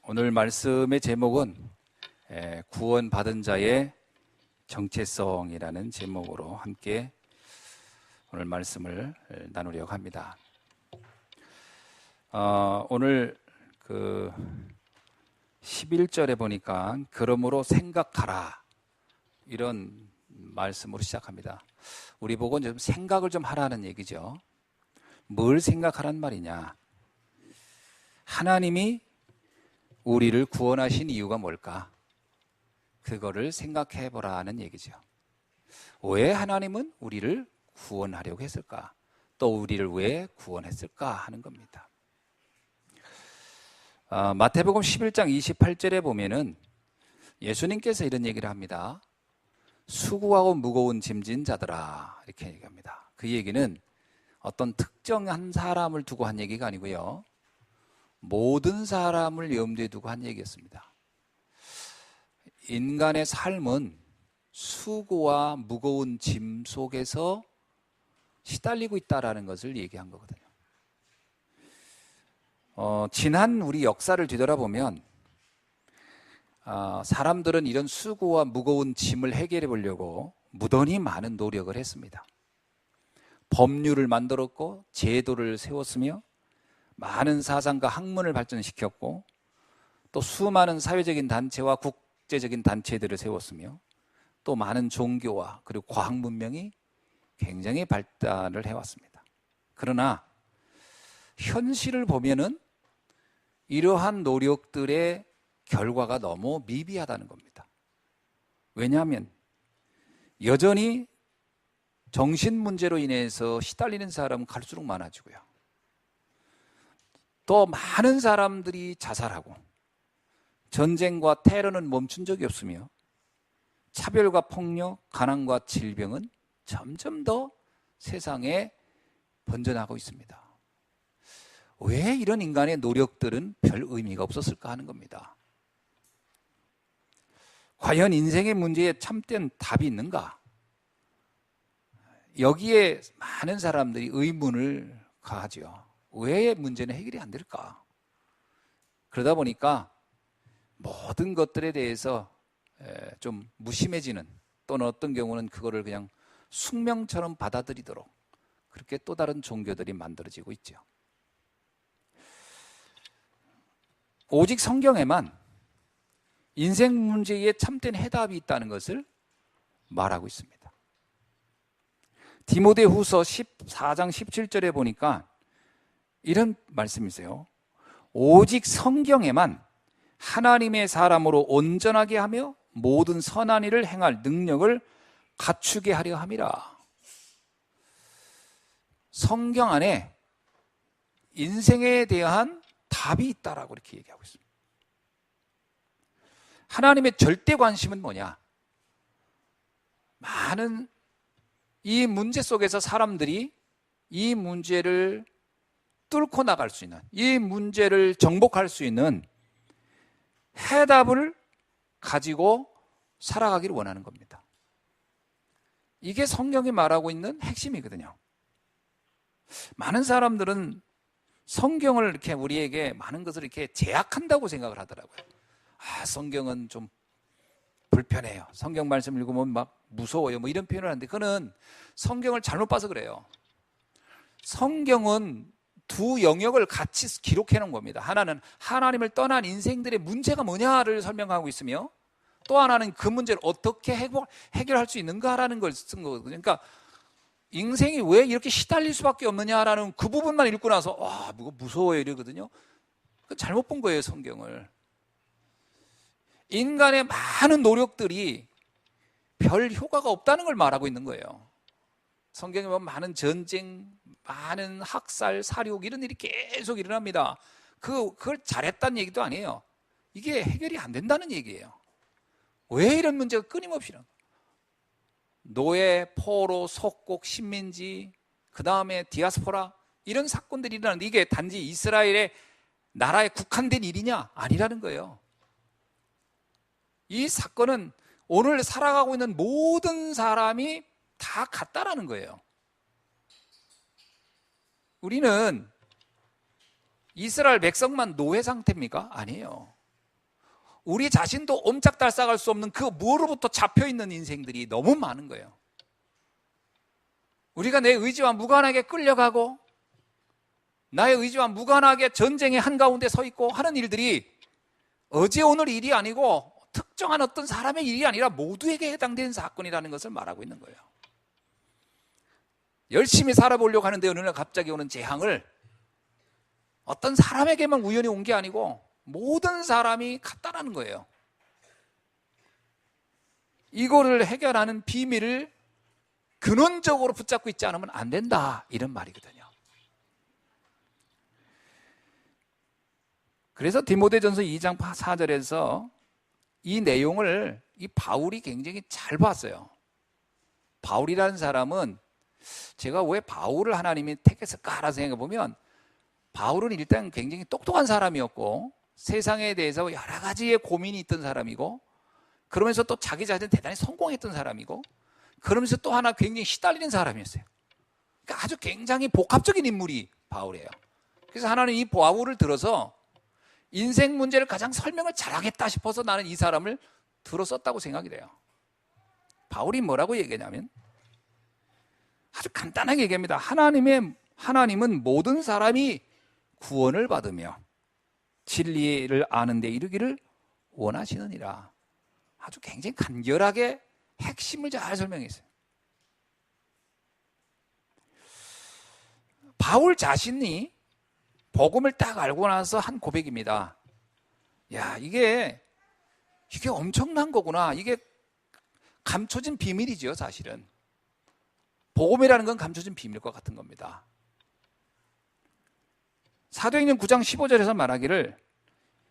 오늘 말씀의 제목은 구원받은 자의 정체성이라는 제목으로 함께 오늘 말씀을 나누려고 합니다. 오늘 11절에 보니까 그러므로 생각하라 이런 말씀으로 시작합니다. 우리 보고 좀 생각을 좀 하라는 얘기죠. 뭘 생각하란 말이냐? 하나님이 우리를 구원하신 이유가 뭘까? 그거를 생각해 보라는 얘기죠. 왜 하나님은 우리를 구원하려고 했을까? 또 우리를 왜 구원했을까 하는 겁니다. 마태복음 11장 28절에 보면은 예수님께서 이런 얘기를 합니다. 수고하고 무거운 짐진 자들아, 이렇게 얘기합니다. 그 얘기는 어떤 특정한 사람을 두고 한 얘기가 아니고요, 모든 사람을 염두에 두고 한 얘기였습니다. 인간의 삶은 수고와 무거운 짐 속에서 시달리고 있다는 것을 얘기한 거거든요. 지난 우리 역사를 뒤돌아보면 사람들은 이런 수고와 무거운 짐을 해결해 보려고 무던히 많은 노력을 했습니다. 법률을 만들었고 제도를 세웠으며 많은 사상과 학문을 발전시켰고 또 수많은 사회적인 단체와 국제적인 단체들을 세웠으며 또 많은 종교와 그리고 과학 문명이 굉장히 발달을 해왔습니다. 그러나 현실을 보면은 이러한 노력들의 결과가 너무 미비하다는 겁니다. 왜냐하면 여전히 정신 문제로 인해서 시달리는 사람은 갈수록 많아지고요, 또 많은 사람들이 자살하고 전쟁과 테러는 멈춘 적이 없으며 차별과 폭력, 가난과 질병은 점점 더 세상에 번져나가고 있습니다. 왜 이런 인간의 노력들은 별 의미가 없었을까 하는 겁니다. 과연 인생의 문제에 참된 답이 있는가? 여기에 많은 사람들이 의문을 가하죠. 왜 문제는 해결이 안 될까? 그러다 보니까 모든 것들에 대해서 좀 무심해지는, 또는 어떤 경우는 그거를 그냥 숙명처럼 받아들이도록 그렇게 또 다른 종교들이 만들어지고 있죠. 오직 성경에만 인생 문제에 참된 해답이 있다는 것을 말하고 있습니다. 디모데후서 14장 17절에 보니까 이런 말씀이 있어요. 오직 성경에만 하나님의 사람으로 온전하게 하며 모든 선한 일을 행할 능력을 갖추게 하려 함이라. 성경 안에 인생에 대한 답이 있다라고 이렇게 얘기하고 있습니다. 하나님의 절대 관심은 뭐냐? 많은 이 문제 속에서 사람들이 이 문제를 뚫고 나갈 수 있는, 이 문제를 정복할 수 있는 해답을 가지고 살아가기를 원하는 겁니다. 이게 성경이 말하고 있는 핵심이거든요. 많은 사람들은 성경을 이렇게 우리에게 많은 것을 이렇게 제약한다고 생각을 하더라고요. 성경은 좀 불편해요. 성경 말씀 읽으면 막 무서워요. 뭐 이런 표현을 하는데 그거는 성경을 잘못 봐서 그래요. 성경은 두 영역을 같이 기록해 놓은 겁니다. 하나는 하나님을 떠난 인생들의 문제가 뭐냐를 설명하고 있으며, 또 하나는 그 문제를 어떻게 해결할 수 있는가라는 걸 쓴 거거든요. 그러니까 인생이 왜 이렇게 시달릴 수밖에 없느냐라는 그 부분만 읽고 나서 무서워요 이러거든요. 잘못 본 거예요, 성경을. 인간의 많은 노력들이 별 효과가 없다는 걸 말하고 있는 거예요. 성경에 보면 많은 전쟁, 많은 학살, 살육 이런 일이 계속 일어납니다. 그걸 잘했다는 얘기도 아니에요. 이게 해결이 안 된다는 얘기예요. 왜 이런 문제가 끊임없이 일어나? 노예, 포로, 속국, 식민지, 그 다음에 디아스포라 이런 사건들이 일어나는데 이게 단지 이스라엘의 나라에 국한된 일이냐? 아니라는 거예요. 이 사건은 오늘 살아가고 있는 모든 사람이 다 같다라는 거예요. 우리는 이스라엘 백성만 노예 상태입니까? 아니에요. 우리 자신도 옴짝달싹할 수 없는 그 무엇으로부터 잡혀있는 인생들이 너무 많은 거예요. 우리가 내 의지와 무관하게 끌려가고 나의 의지와 무관하게 전쟁의 한가운데 서 있고 하는 일들이 어제 오늘 일이 아니고 특정한 어떤 사람의 일이 아니라 모두에게 해당되는 사건이라는 것을 말하고 있는 거예요. 열심히 살아보려고 하는데 어느 날 갑자기 오는 재앙을 어떤 사람에게만 우연히 온 게 아니고 모든 사람이 같다라는 거예요. 이거를 해결하는 비밀을 근원적으로 붙잡고 있지 않으면 안 된다, 이런 말이거든요. 그래서 디모데전서 2장 4절에서 이 내용을 이 바울이 굉장히 잘 봤어요. 바울이라는 사람은 제가 왜 바울을 하나님이 택했을까라 생각해 보면 바울은 일단 굉장히 똑똑한 사람이었고 세상에 대해서 여러 가지의 고민이 있던 사람이고 그러면서 또 자기 자신은 대단히 성공했던 사람이고 그러면서 또 하나 굉장히 시달리는 사람이었어요. 그러니까 아주 굉장히 복합적인 인물이 바울이에요. 그래서 하나는 이 바울을 들어서 인생 문제를 가장 설명을 잘하겠다 싶어서 나는 이 사람을 들어 썼다고 생각이 돼요. 바울이 뭐라고 얘기하냐면 아주 간단하게 얘기합니다. 하나님은 모든 사람이 구원을 받으며 진리를 아는 데 이르기를 원하시느니라. 아주 굉장히 간결하게 핵심을 잘 설명했어요. 바울 자신이 복음을 딱 알고 나서 한 고백입니다. 야, 이게 엄청난 거구나. 이게 감춰진 비밀이죠, 사실은. 복음이라는 건 감춰진 비밀과 같은 겁니다. 사도행전 9장 15절에서 말하기를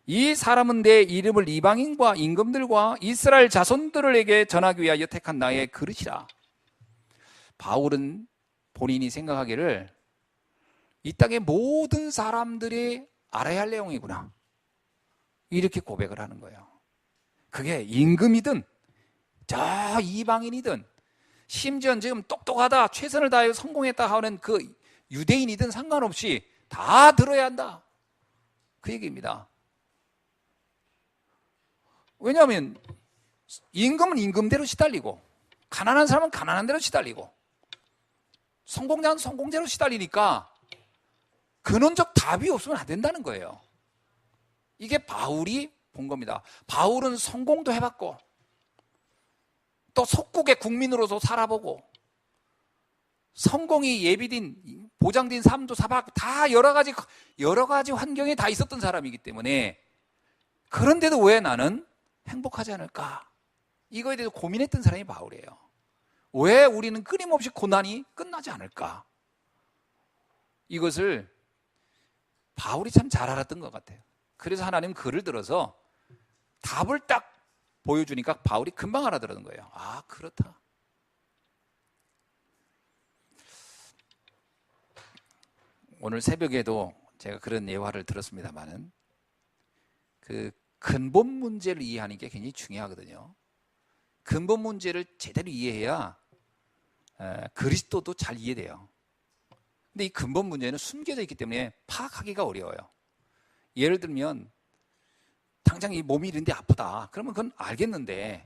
이 사람은 내 이름을 이방인과 임금들과 이스라엘 자손들에게 전하기 위하여 택한 나의 그릇이라. 바울은 본인이 생각하기를 이 땅의 모든 사람들이 알아야 할 내용이구나, 이렇게 고백을 하는 거예요. 그게 임금이든 저 이방인이든 심지어 지금 똑똑하다, 최선을 다해 성공했다 하는 그 유대인이든 상관없이 다 들어야 한다, 그 얘기입니다. 왜냐하면 임금은 임금대로 시달리고 가난한 사람은 가난한 대로 시달리고 성공자는 성공대로 시달리니까 근원적 답이 없으면 안 된다는 거예요. 이게 바울이 본 겁니다. 바울은 성공도 해봤고 또 속국의 국민으로서 살아보고 성공이 예비된 보장된 삶도 살아봤고 다 여러 가지 환경에 다 있었던 사람이기 때문에 그런데도 왜 나는 행복하지 않을까? 이거에 대해서 고민했던 사람이 바울이에요. 왜 우리는 끊임없이 고난이 끝나지 않을까? 이것을 바울이 참 잘 알았던 것 같아요. 그래서 하나님 글을 들어서 답을 딱 보여주니까 바울이 금방 알아들었는 거예요. 아, 그렇다. 오늘 새벽에도 제가 그런 예화를 들었습니다만은 그 근본 문제를 이해하는 게 굉장히 중요하거든요. 근본 문제를 제대로 이해해야 그리스도도 잘 이해돼요. 근데 이 근본 문제는 숨겨져 있기 때문에 파악하기가 어려워요. 예를 들면 당장 이 몸이 이런데 아프다, 그러면 그건 알겠는데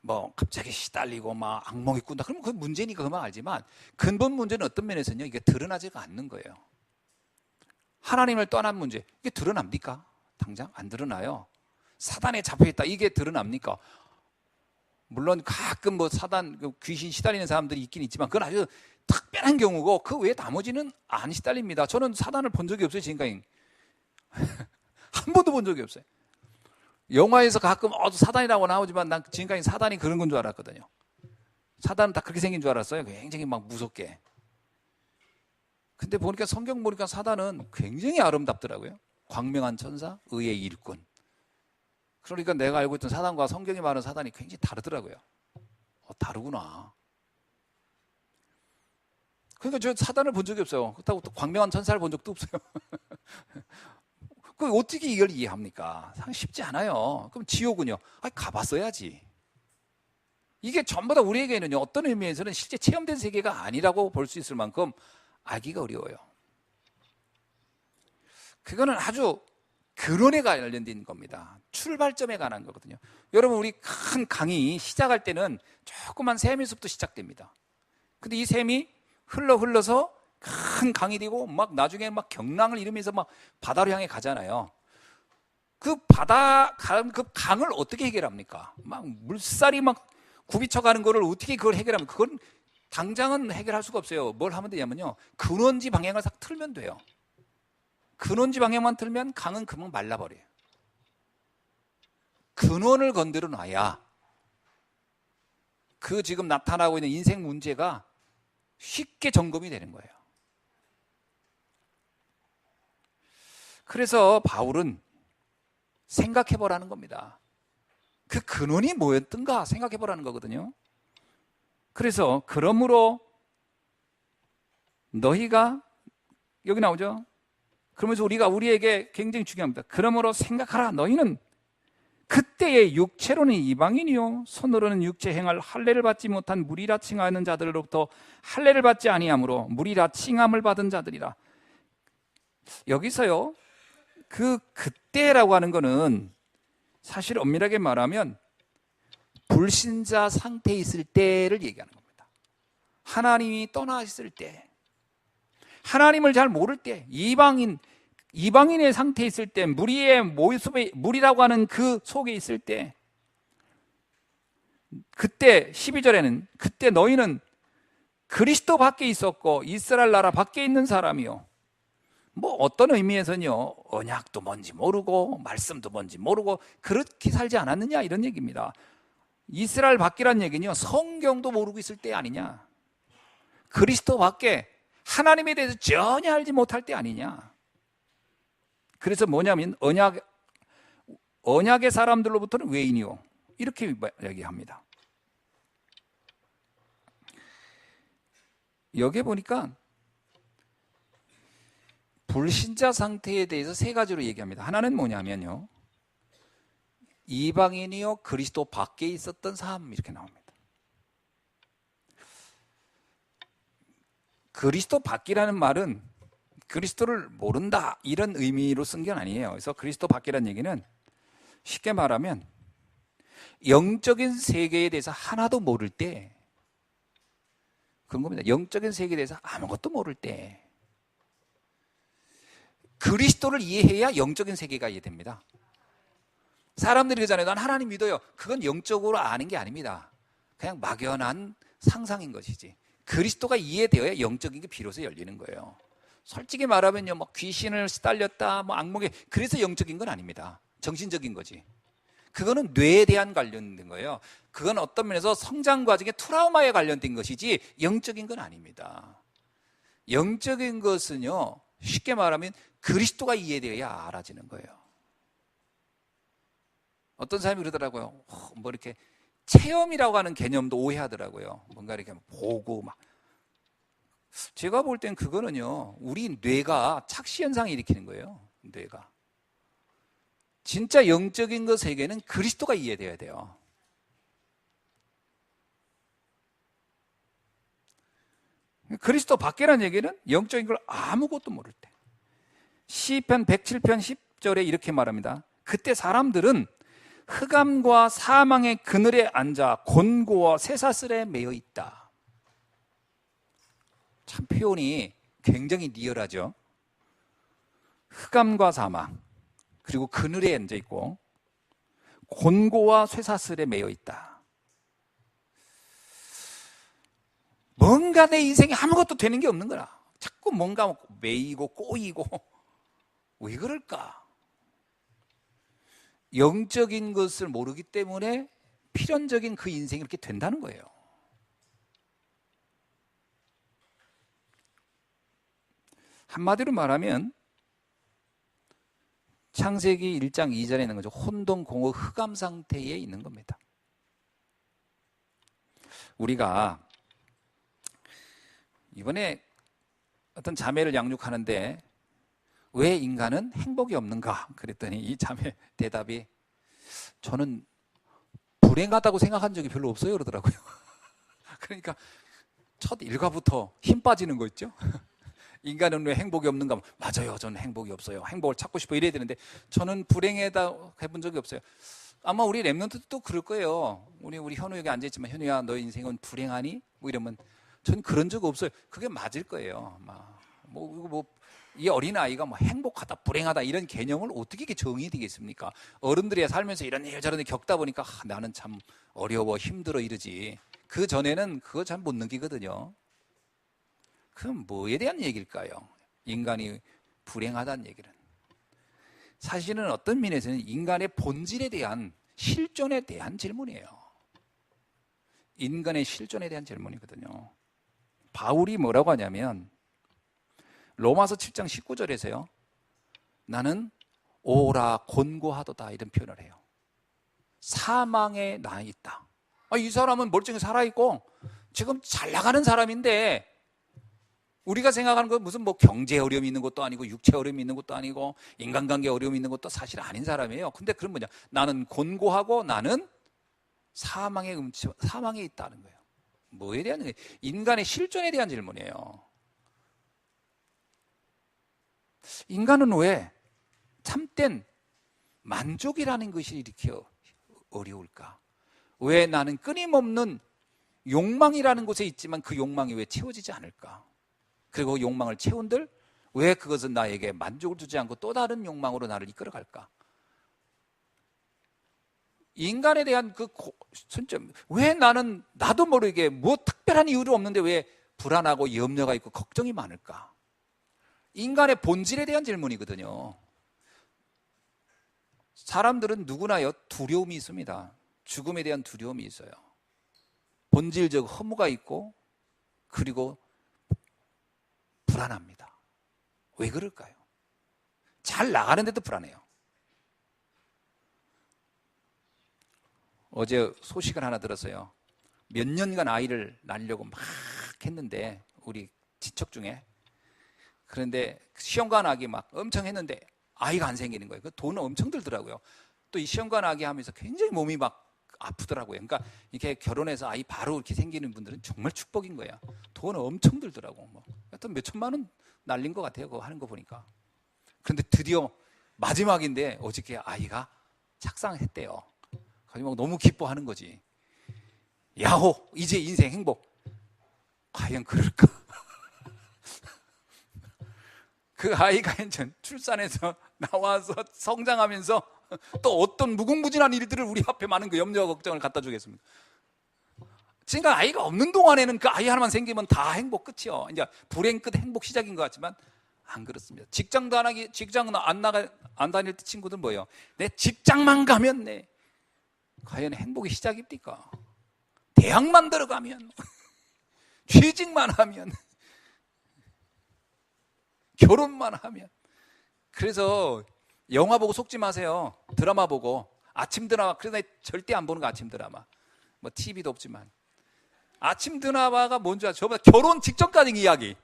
뭐 갑자기 시달리고 막 악몽이 꾼다, 그러면 그건 문제니까 그만 알지만 근본 문제는 어떤 면에서는요, 이게 드러나지가 않는 거예요. 하나님을 떠난 문제, 이게 드러납니까? 당장 안 드러나요. 사단에 잡혀있다, 이게 드러납니까? 물론 가끔 뭐 사단, 귀신 시달리는 사람들이 있긴 있지만 그건 아주 특별한 경우고 그 외에 나머지는 안 시달립니다. 저는 사단을 본 적이 없어요, 지금까지. 한 번도 본 적이 없어요. 영화에서 가끔 사단이라고 나오지만 난 지금까지 사단이 그런 건 줄 알았거든요. 사단은 다 그렇게 생긴 줄 알았어요. 굉장히 막 무섭게. 근데 보니까 성경 보니까 사단은 굉장히 아름답더라고요. 광명한 천사, 의의 일꾼. 그러니까 내가 알고 있던 사단과 성경이 말하는 사단이 굉장히 다르더라고요. 다르구나. 그러니까 저 사단을 본 적이 없어요. 그렇다고 또 광명한 천사를 본 적도 없어요. 그 어떻게 이걸 이해합니까? 상 쉽지 않아요. 그럼 지옥은요? 가봤어야지. 이게 전부 다 우리에게는요, 어떤 의미에서는 실제 체험된 세계가 아니라고 볼 수 있을 만큼 알기가 어려워요. 그거는 아주 근원에 관련된 겁니다. 출발점에 관한 거거든요. 여러분, 우리 큰 강이 시작할 때는 조그만 샘에서부터 시작됩니다. 근데 이 샘이 흘러서 큰 강이 되고 막 나중에 막 경랑을 이루면서 막 바다로 향해 가잖아요. 그 강을 어떻게 해결합니까? 막 물살이 막 굽이쳐가는 거를 어떻게 그걸 해결하면, 그건 당장은 해결할 수가 없어요. 뭘 하면 되냐면요, 근원지 방향을 싹 틀면 돼요. 근원지 방향만 틀면 강은 금방 말라버려요. 근원을 건드려 놔야 그 지금 나타나고 있는 인생 문제가 쉽게 점검이 되는 거예요. 그래서 바울은 생각해보라는 겁니다. 그 근원이 뭐였던가 생각해보라는 거거든요. 그래서 그러므로 너희가, 여기 나오죠. 그러면서 우리에게 굉장히 중요합니다. 그러므로 생각하라. 너희는 그때의 육체로는 이방인이요 손으로는 육체 행할 할례를 받지 못한 무리라 칭하는 자들로부터 할례를 받지 아니하므로 무리라 칭함을 받은 자들이라. 여기서요, 그때라고 하는 거는 사실 엄밀하게 말하면 불신자 상태에 있을 때를 얘기하는 겁니다. 하나님이 떠나 있을 때, 하나님을 잘 모를 때, 이방인의 상태에 있을 때, 무리의 모습에, 무리라고 하는 그 속에 있을 때, 그때 12절에는 그때 너희는 그리스도 밖에 있었고 이스라엘 나라 밖에 있는 사람이요, 뭐 어떤 의미에서는요, 언약도 뭔지 모르고 말씀도 뭔지 모르고 그렇게 살지 않았느냐, 이런 얘기입니다. 이스라엘 밖이란 얘기는요, 성경도 모르고 있을 때 아니냐, 그리스도 밖에 하나님에 대해서 전혀 알지 못할 때 아니냐. 그래서 뭐냐면 언약의 사람들로부터는 외인이요, 이렇게 얘기합니다. 여기에 보니까 불신자 상태에 대해서 세 가지로 얘기합니다. 하나는 뭐냐면요, 이방인이요 그리스도 밖에 있었던 삶, 이렇게 나옵니다. 그리스도 밖이라는 말은 그리스도를 모른다 이런 의미로 쓴 게 아니에요. 그래서 그리스도 밖이라는 얘기는 쉽게 말하면 영적인 세계에 대해서 하나도 모를 때, 그런 겁니다. 영적인 세계에 대해서 아무것도 모를 때 그리스도를 이해해야 영적인 세계가 이해됩니다. 사람들이 그러잖아요. 난 하나님 믿어요. 그건 영적으로 아는 게 아닙니다. 그냥 막연한 상상인 것이지. 그리스도가 이해되어야 영적인 게 비로소 열리는 거예요. 솔직히 말하면요, 뭐 귀신을 시달렸다, 뭐 악몽에, 그래서 영적인 건 아닙니다. 정신적인 거지. 그거는 뇌에 대한 관련된 거예요. 그건 어떤 면에서 성장 과정의 트라우마에 관련된 것이지 영적인 건 아닙니다. 영적인 것은요, 쉽게 말하면 그리스도가 이해되어야 알아지는 거예요. 어떤 사람이 그러더라고요. 뭐 이렇게 체험이라고 하는 개념도 오해하더라고요. 뭔가 이렇게 보고 막. 제가 볼 땐 그거는요, 우리 뇌가 착시 현상을 일으키는 거예요. 뇌가. 진짜 영적인 것 세계는 그리스도가 이해돼야 돼요. 그리스도 밖이라는 얘기는 영적인 걸 아무것도 모를 때. 시편 107편 10절에 이렇게 말합니다. 그때 사람들은 흑암과 사망의 그늘에 앉아 곤고와 쇠사슬에 매여 있다. 참 표현이 굉장히 리얼하죠. 흑암과 사망, 그리고 그늘에 앉아 있고 곤고와 쇠사슬에 매여 있다. 뭔가 내 인생에 아무것도 되는 게 없는 거라. 자꾸 뭔가 매이고 꼬이고. 왜 그럴까? 영적인 것을 모르기 때문에 필연적인 그 인생이 이렇게 된다는 거예요. 한마디로 말하면 창세기 1장 2절에 있는 거죠. 혼돈공허 흑암 상태에 있는 겁니다. 우리가 이번에 어떤 자매를 양육하는데 왜 인간은 행복이 없는가? 그랬더니 이 자매 대답이, 저는 불행하다고 생각한 적이 별로 없어요, 그러더라고요. 그러니까 첫 일과부터 힘 빠지는 거 있죠? 인간은 왜 행복이 없는가? 맞아요. 저는 행복이 없어요. 행복을 찾고 싶어 이래야 되는데 저는 불행하다 해본 적이 없어요. 아마 우리 랩런트도 그럴 거예요. 우리 현우 여기 앉아있지만 현우야 너 인생은 불행하니? 뭐 이러면 전 그런 적 없어요. 그게 맞을 거예요. 이 어린아이가 뭐 행복하다, 불행하다 이런 개념을 어떻게 이렇게 정의되겠습니까? 어른들이 살면서 이런 일 저런 일 겪다 보니까 나는 참 어려워, 힘들어 이러지. 그 전에는 그거 잘 못 느끼거든요. 그럼 뭐에 대한 얘기일까요? 인간이 불행하다는 얘기는. 사실은 어떤 면에서는 인간의 본질에 대한 실존에 대한 질문이에요. 인간의 실존에 대한 질문이거든요. 바울이 뭐라고 하냐면 로마서 7장 19절에서요. 나는 오라 곤고하도다 이런 표현을 해요. 사망에 나 있다. 이 사람은 멀쩡히 살아있고 지금 잘 나가는 사람인데 우리가 생각하는 건 무슨 뭐 경제 어려움이 있는 것도 아니고 육체 어려움이 있는 것도 아니고 인간관계 어려움이 있는 것도 사실 아닌 사람이에요. 근데 그런 뭐냐? 나는 곤고하고 나는 사망에 있다는 거예요. 뭐에 대한 거예요? 인간의 실존에 대한 질문이에요. 인간은 왜 참된 만족이라는 것이 이렇게 어려울까? 왜 나는 끊임없는 욕망이라는 곳에 있지만 그 욕망이 왜 채워지지 않을까? 그리고 욕망을 채운들 왜 그것은 나에게 만족을 주지 않고 또 다른 욕망으로 나를 이끌어갈까? 인간에 대한 왜 나는 나도 모르게 뭐 특별한 이유도 없는데 왜 불안하고 염려가 있고 걱정이 많을까? 인간의 본질에 대한 질문이거든요. 사람들은 누구나요 두려움이 있습니다. 죽음에 대한 두려움이 있어요. 본질적 허무가 있고 그리고 불안합니다. 왜 그럴까요? 잘 나가는데도 불안해요. 어제 소식을 하나 들었어요. 몇 년간 아이를 낳으려고 막 했는데 우리 지척 중에 그런데 시험관 하기 막 엄청 했는데 아이가 안 생기는 거예요. 그 돈은 엄청 들더라고요. 또 이 시험관 하기 하면서 굉장히 몸이 막 아프더라고요. 그러니까 이렇게 결혼해서 아이 바로 이렇게 생기는 분들은 정말 축복인 거야. 돈은 엄청 들더라고. 하여튼 몇 천만 원 날린 것 같아요. 그거 하는 거 보니까. 그런데 드디어 마지막인데 어저께 아이가 착상했대요. 가지고 너무 기뻐하는 거지. 야호! 이제 인생 행복. 과연 그럴까? 그 아이가 이제 출산해서 나와서 성장하면서 또 어떤 무궁무진한 일들을 우리 앞에 많은 그 염려와 걱정을 갖다 주겠습니까? 그러니까 아이가 없는 동안에는 그 아이 하나만 생기면 다 행복 끝이요. 이제 불행 끝 행복 시작인 것 같지만 안 그렇습니다. 직장도 안 하기, 직장 안 다닐 때 친구들 뭐예요? 내 직장만 가면 과연 행복의 시작입니까? 대학만 들어가면 취직만 하면 결혼만 하면. 그래서 영화 보고 속지 마세요. 드라마 보고. 아침 드라마. 그래서 절대 안 보는 거 아침 드라마. 뭐 TV도 없지만. 아침 드라마가 뭔지 아세요? 저보다 결혼 직전까지 이야기.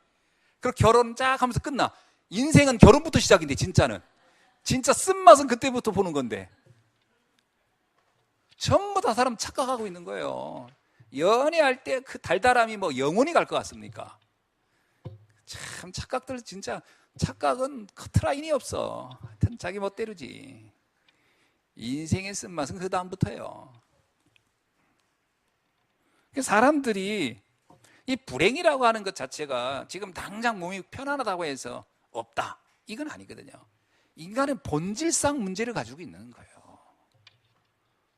그리고 결혼 쫙 하면서 끝나. 인생은 결혼부터 시작인데 진짜는. 진짜 쓴맛은 그때부터 보는 건데. 전부 다 사람 착각하고 있는 거예요. 연애할 때 그 달달함이 뭐 영원히 갈 것 같습니까? 참 착각들 진짜 착각은 커트라인이 없어. 하여튼 자기 멋대로지. 인생의 쓴맛은 그 다음부터예요. 사람들이 이 불행이라고 하는 것 자체가 지금 당장 몸이 편안하다고 해서 없다. 이건 아니거든요. 인간은 본질상 문제를 가지고 있는 거예요.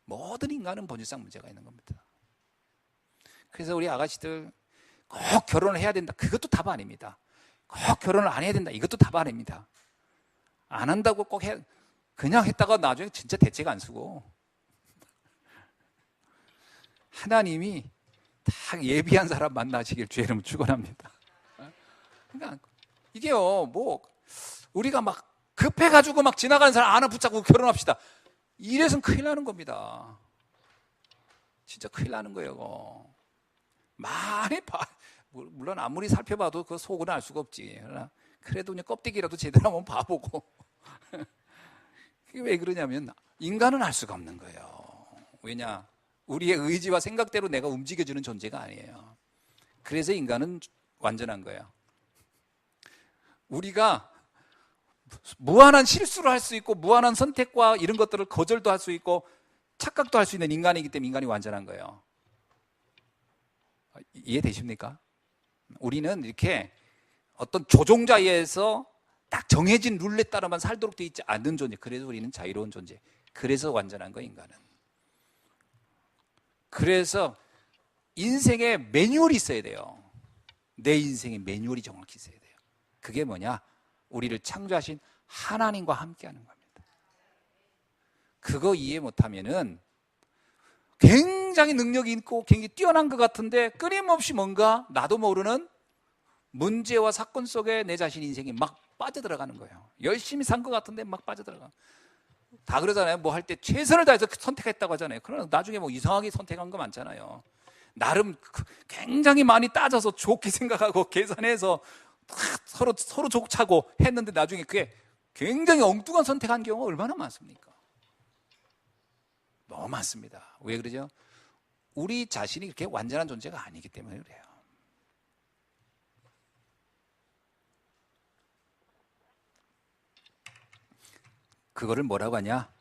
모든 인간은 본질상 문제가 있는 겁니다. 그래서 우리 아가씨들 꼭 결혼을 해야 된다. 그것도 답 아닙니다. 꼭 결혼을 안 해야 된다. 이것도 답 아닙니다. 안 한다고 꼭 그냥 했다가 나중에 진짜 대책 안 쓰고. 하나님이 딱 예비한 사람 만나시길 주의 이름으로 축원합니다. 그러니까 이게요, 뭐 우리가 막 급해가지고 막 지나가는 사람 하나 붙잡고 결혼합시다. 이래서는 큰일 나는 겁니다. 진짜 큰일 나는 거예요. 많이 물론 아무리 살펴봐도 그 속은 알 수가 없지. 그러나 그래도 그냥 껍데기라도 제대로 한번 봐보고. 그게 왜 그러냐면 인간은 알 수가 없는 거예요. 왜냐? 우리의 의지와 생각대로 내가 움직여주는 존재가 아니에요. 그래서 인간은 완전한 거예요. 우리가 무한한 실수를 할 수 있고 무한한 선택과 이런 것들을 거절도 할 수 있고 착각도 할 수 있는 인간이기 때문에 인간이 완전한 거예요. 이해되십니까? 우리는 이렇게 어떤 조종자에서 딱 정해진 룰에 따라만 살도록 되어 있지 않는 존재. 그래서 우리는 자유로운 존재. 그래서 완전한 거 인간은. 그래서 인생에 매뉴얼이 있어야 돼요. 내 인생에 매뉴얼이 정확히 있어야 돼요. 그게 뭐냐? 우리를 창조하신 하나님과 함께하는 겁니다. 그거 이해 못하면은 굉장히 능력이 있고 굉장히 뛰어난 것 같은데 끊임없이 뭔가 나도 모르는 문제와 사건 속에 내 자신 인생이 막 빠져들어가는 거예요. 열심히 산 것 같은데 막 빠져들어가. 다 그러잖아요. 뭐 할 때 최선을 다해서 선택했다고 하잖아요. 그러나 나중에 뭐 이상하게 선택한 거 많잖아요. 나름 굉장히 많이 따져서 좋게 생각하고 계산해서 서로 족차고 했는데 나중에 그게 굉장히 엉뚱한 선택한 경우가 얼마나 많습니까? 너무 많습니다. 왜 그러죠? 우리 자신이 그렇게 완전한 존재가 아니기 때문에 그래요. 그거를 뭐라고 하냐?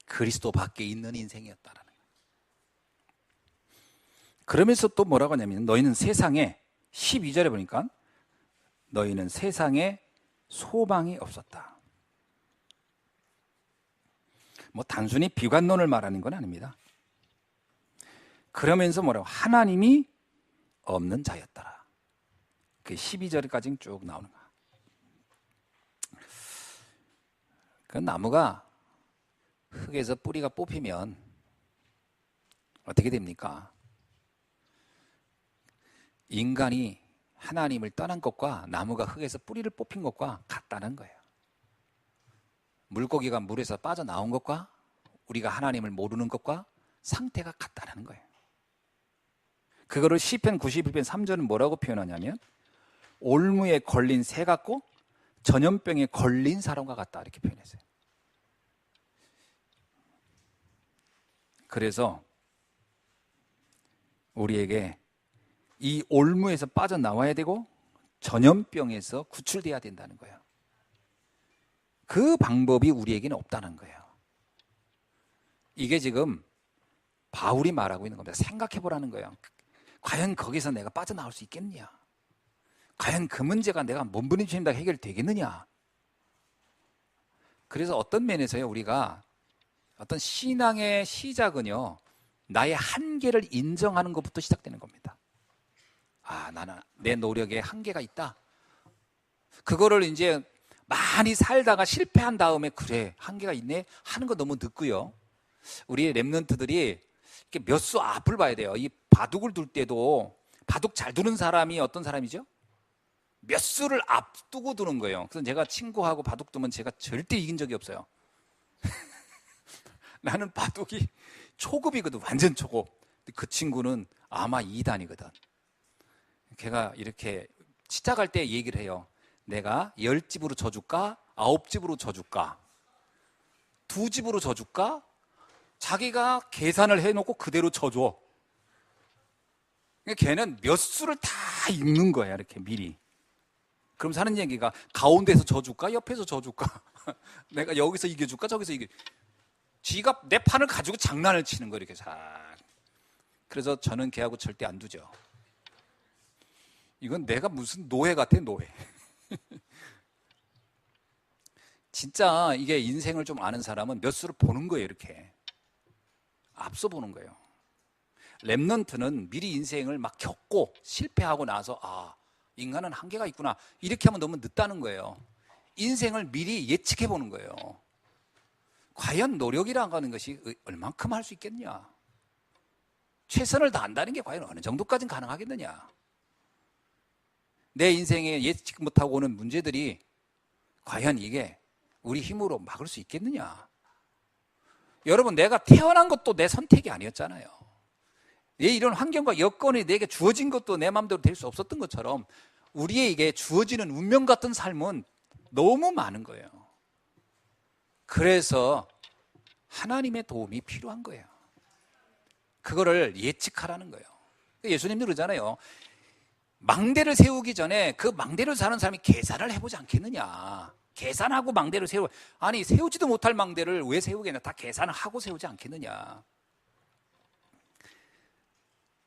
그리스도 밖에 있는 인생이었다라는 거예요. 그러면서 또 뭐라고 하냐면 너희는 세상에 12절에 보니까 너희는 세상에 소망이 없었다. 뭐 단순히 비관론을 말하는 건 아닙니다. 그러면서 뭐라고? 하나님이 없는 자였더라. 그 12절까지는 쭉 나오는 거야. 그 나무가 흙에서 뿌리가 뽑히면 어떻게 됩니까? 인간이 하나님을 떠난 것과 나무가 흙에서 뿌리를 뽑힌 것과 같다는 거예요. 물고기가 물에서 빠져나온 것과 우리가 하나님을 모르는 것과 상태가 같다는 거예요. 그거를 시편 91편 3절은 뭐라고 표현하냐면 올무에 걸린 새 같고 전염병에 걸린 사람과 같다 이렇게 표현했어요. 그래서 우리에게 이 올무에서 빠져나와야 되고 전염병에서 구출돼야 된다는 거예요. 그 방법이 우리에게는 없다는 거예요. 이게 지금 바울이 말하고 있는 겁니다. 생각해 보라는 거예요. 과연 거기서 내가 빠져나올 수 있겠느냐? 과연 그 문제가 내가 몸부림친다 해결되겠느냐? 그래서 어떤 면에서요, 우리가 어떤 신앙의 시작은요, 나의 한계를 인정하는 것부터 시작되는 겁니다. 아, 나는 내 노력에 한계가 있다. 그거를 이제 많이 살다가 실패한 다음에 그래, 한계가 있네 하는 거 너무 늦고요. 우리 랩런트들이 이렇게 몇 수 앞을 봐야 돼요. 이 바둑을 둘 때도 바둑 잘 두는 사람이 어떤 사람이죠? 몇 수를 앞두고 두는 거예요. 그래서 제가 친구하고 바둑 두면 제가 절대 이긴 적이 없어요. 나는 바둑이 초급이거든, 완전 초급. 그 친구는 아마 2단이거든. 걔가 이렇게 시작할 때 얘기를 해요. 내가 10집으로 져줄까? 9집으로 져줄까? 2집으로 져줄까? 자기가 계산을 해놓고 그대로 져줘. 걔는 몇 수를 다 읽는 거야, 이렇게 미리. 그럼 사는 얘기가 가운데서 져줄까? 옆에서 져줄까? 내가 여기서 이겨줄까? 저기서 이겨. 지가 내 판을 가지고 장난을 치는 거예요, 이렇게 싹. 그래서 저는 걔하고 절대 안 두죠. 이건 내가 무슨 노예 같아, 노예. 진짜 이게 인생을 좀 아는 사람은 몇 수를 보는 거예요, 이렇게. 앞서 보는 거예요. 랩넌트는 미리 인생을 막 겪고 실패하고 나서 아, 인간은 한계가 있구나. 이렇게 하면 너무 늦다는 거예요. 인생을 미리 예측해 보는 거예요. 과연 노력이라고 하는 것이 얼만큼 할 수 있겠냐? 최선을 다한다는 게 과연 어느 정도까지는 가능하겠느냐? 내 인생에 예측 못하고 오는 문제들이 과연 이게 우리 힘으로 막을 수 있겠느냐? 여러분, 내가 태어난 것도 내 선택이 아니었잖아요. 이런 환경과 여건이 내게 주어진 것도 내 마음대로 될 수 없었던 것처럼 우리에게 주어지는 운명 같은 삶은 너무 많은 거예요. 그래서 하나님의 도움이 필요한 거예요. 그거를 예측하라는 거예요. 예수님도 그러잖아요. 망대를 세우기 전에 그 망대를 사는 사람이 계산을 해보지 않겠느냐. 계산하고 망대를 세워. 아니, 세우지도 못할 망대를 왜 세우겠냐. 다 계산을 하고 세우지 않겠느냐.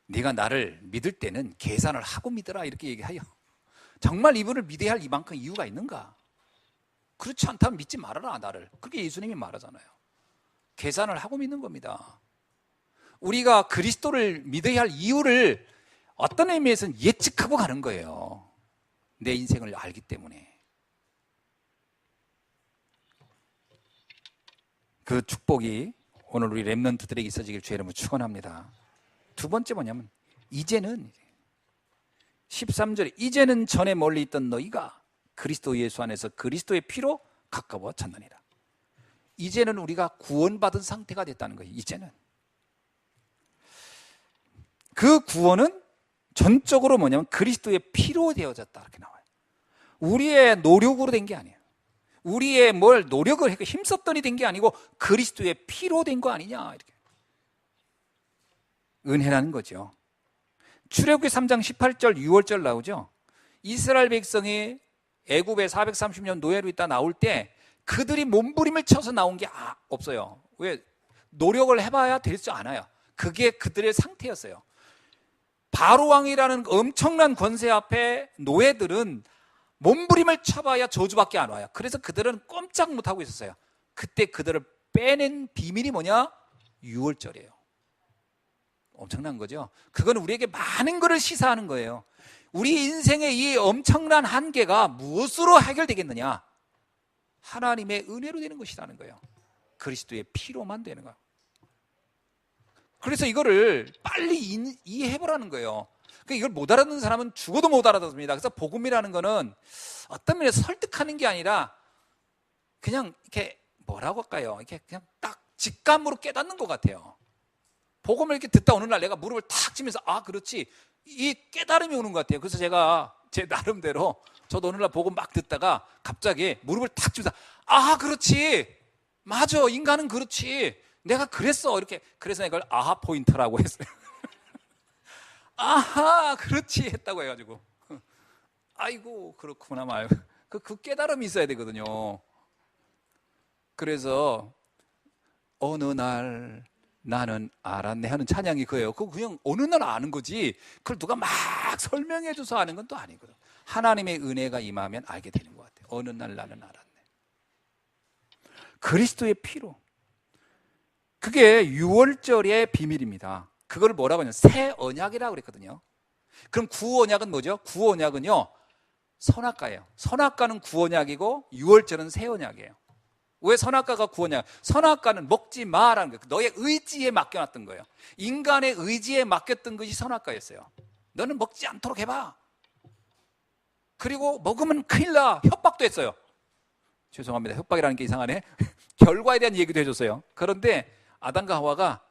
네가 나를 믿을 때는 계산을 하고 믿어라, 이렇게 얘기하여. 정말 이분을 믿어야 할 이만큼 이유가 있는가? 그렇지 않다면 믿지 말아라, 나를. 그렇게 예수님이 말하잖아요. 계산을 하고 믿는 겁니다. 우리가 그리스도를 믿어야 할 이유를 어떤 의미에서는 예측하고 가는 거예요. 내 인생을 알기 때문에. 그 축복이 오늘 우리 렘넌트들에게 있어지길 주의 이름으로 축원합니다. 두 번째 뭐냐면, 이제는 13절에 이제는 전에 멀리 있던 너희가 그리스도 예수 안에서 그리스도의 피로 가까워졌느니라. 이제는 우리가 구원받은 상태가 됐다는 거예요. 이제는 그 구원은 전적으로 뭐냐면 그리스도의 피로 되어졌다, 이렇게 나와요. 우리의 노력으로 된 게 아니에요. 우리의 뭘 노력을 해서 힘썼더니 된 게 아니고 그리스도의 피로 된 거 아니냐, 이렇게. 은혜라는 거죠. 출애굽기 3장 18절 6월절 나오죠. 이스라엘 백성이 애굽에 430년 노예로 있다 나올 때 그들이 몸부림을 쳐서 나온 게 없어요. 왜? 노력을 해봐야 되지 않아요. 그게 그들의 상태였어요. 바로 왕이라는 엄청난 권세 앞에 노예들은 몸부림을 쳐봐야 저주밖에 안 와요. 그래서 그들은 꼼짝 못하고 있었어요. 그때 그들을 빼낸 비밀이 뭐냐? 6월절이에요. 엄청난 거죠. 그건 우리에게 많은 것을 시사하는 거예요. 우리 인생의 이 엄청난 한계가 무엇으로 해결되겠느냐? 하나님의 은혜로 되는 것이라는 거예요. 그리스도의 피로만 되는 거예요. 그래서 이거를 빨리 이해해보라는 거예요. 이걸 못 알아듣는 사람은 죽어도 못 알아듣습니다. 그래서 복음이라는 거는 어떤 면에서 설득하는 게 아니라 그냥 이렇게 뭐라고 할까요? 이렇게 그냥 딱 직감으로 깨닫는 것 같아요. 복음을 이렇게 듣다 어느 날 내가 무릎을 탁 치면서 그렇지, 이 깨달음이 오는 것 같아요. 그래서 제가 제 나름대로 저도 어느 날 복음 막 듣다가 갑자기 무릎을 탁 치면서 그렇지, 맞아, 인간은 그렇지, 내가 그랬어, 이렇게. 그래서 이걸 아하 포인트라고 했어요. 아하, 그렇지 했다고 해가지고 아이고 그렇구나 말. 그 깨달음이 있어야 되거든요. 그래서 어느 날 나는 알았네 하는 찬양이 그거예요. 그거 그냥 어느 날 아는 거지, 그걸 누가 막 설명해줘서 아는 건 또 아니거든. 하나님의 은혜가 임하면 알게 되는 것 같아요. 어느 날 나는 알았네. 그리스도의 피로. 그게 6월절의 비밀입니다. 그걸 뭐라고 하냐면 새 언약이라고 그랬거든요. 그럼 구언약은 뭐죠? 구언약은요, 선악과예요. 선악과는 구언약이고 6월절은 새 언약이에요. 왜 선악과가 구원이야? 선악과는 먹지 마라는 거예요. 너의 의지에 맡겨놨던 거예요. 인간의 의지에 맡겼던 것이 선악과였어요. 너는 먹지 않도록 해봐. 그리고 먹으면 큰일 나. 협박도 했어요. 죄송합니다. 협박이라는 게 이상하네. 결과에 대한 얘기도 해줬어요. 그런데 아담과 하와가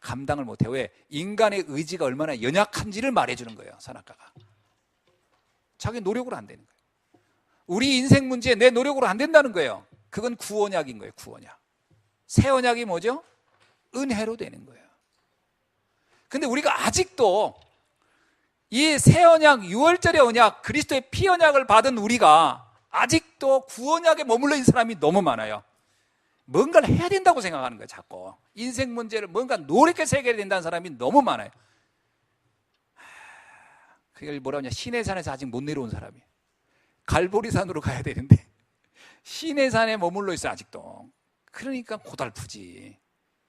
감당을 못해요. 왜? 인간의 의지가 얼마나 연약한지를 말해주는 거예요. 선악과가. 자기 노력으로 안 되는 거예요. 우리 인생 문제 내 노력으로 안 된다는 거예요. 그건 구언약인 거예요. 구언약. 새 언약이 뭐죠? 은혜로 되는 거예요. 근데 우리가 아직도 이 새 언약, 6월절의 언약, 그리스도의 피 언약을 받은 우리가 아직도 구언약에 머물러 있는 사람이 너무 많아요. 뭔가를 해야 된다고 생각하는 거예요. 자꾸 인생 문제를 뭔가 노력해서 해결해야 된다는 사람이 너무 많아요. 그걸 뭐라 하냐, 시내산에서 아직 못 내려온 사람이 갈보리산으로 가야 되는데 시내산에 머물러 있어 아직도. 그러니까 고달프지.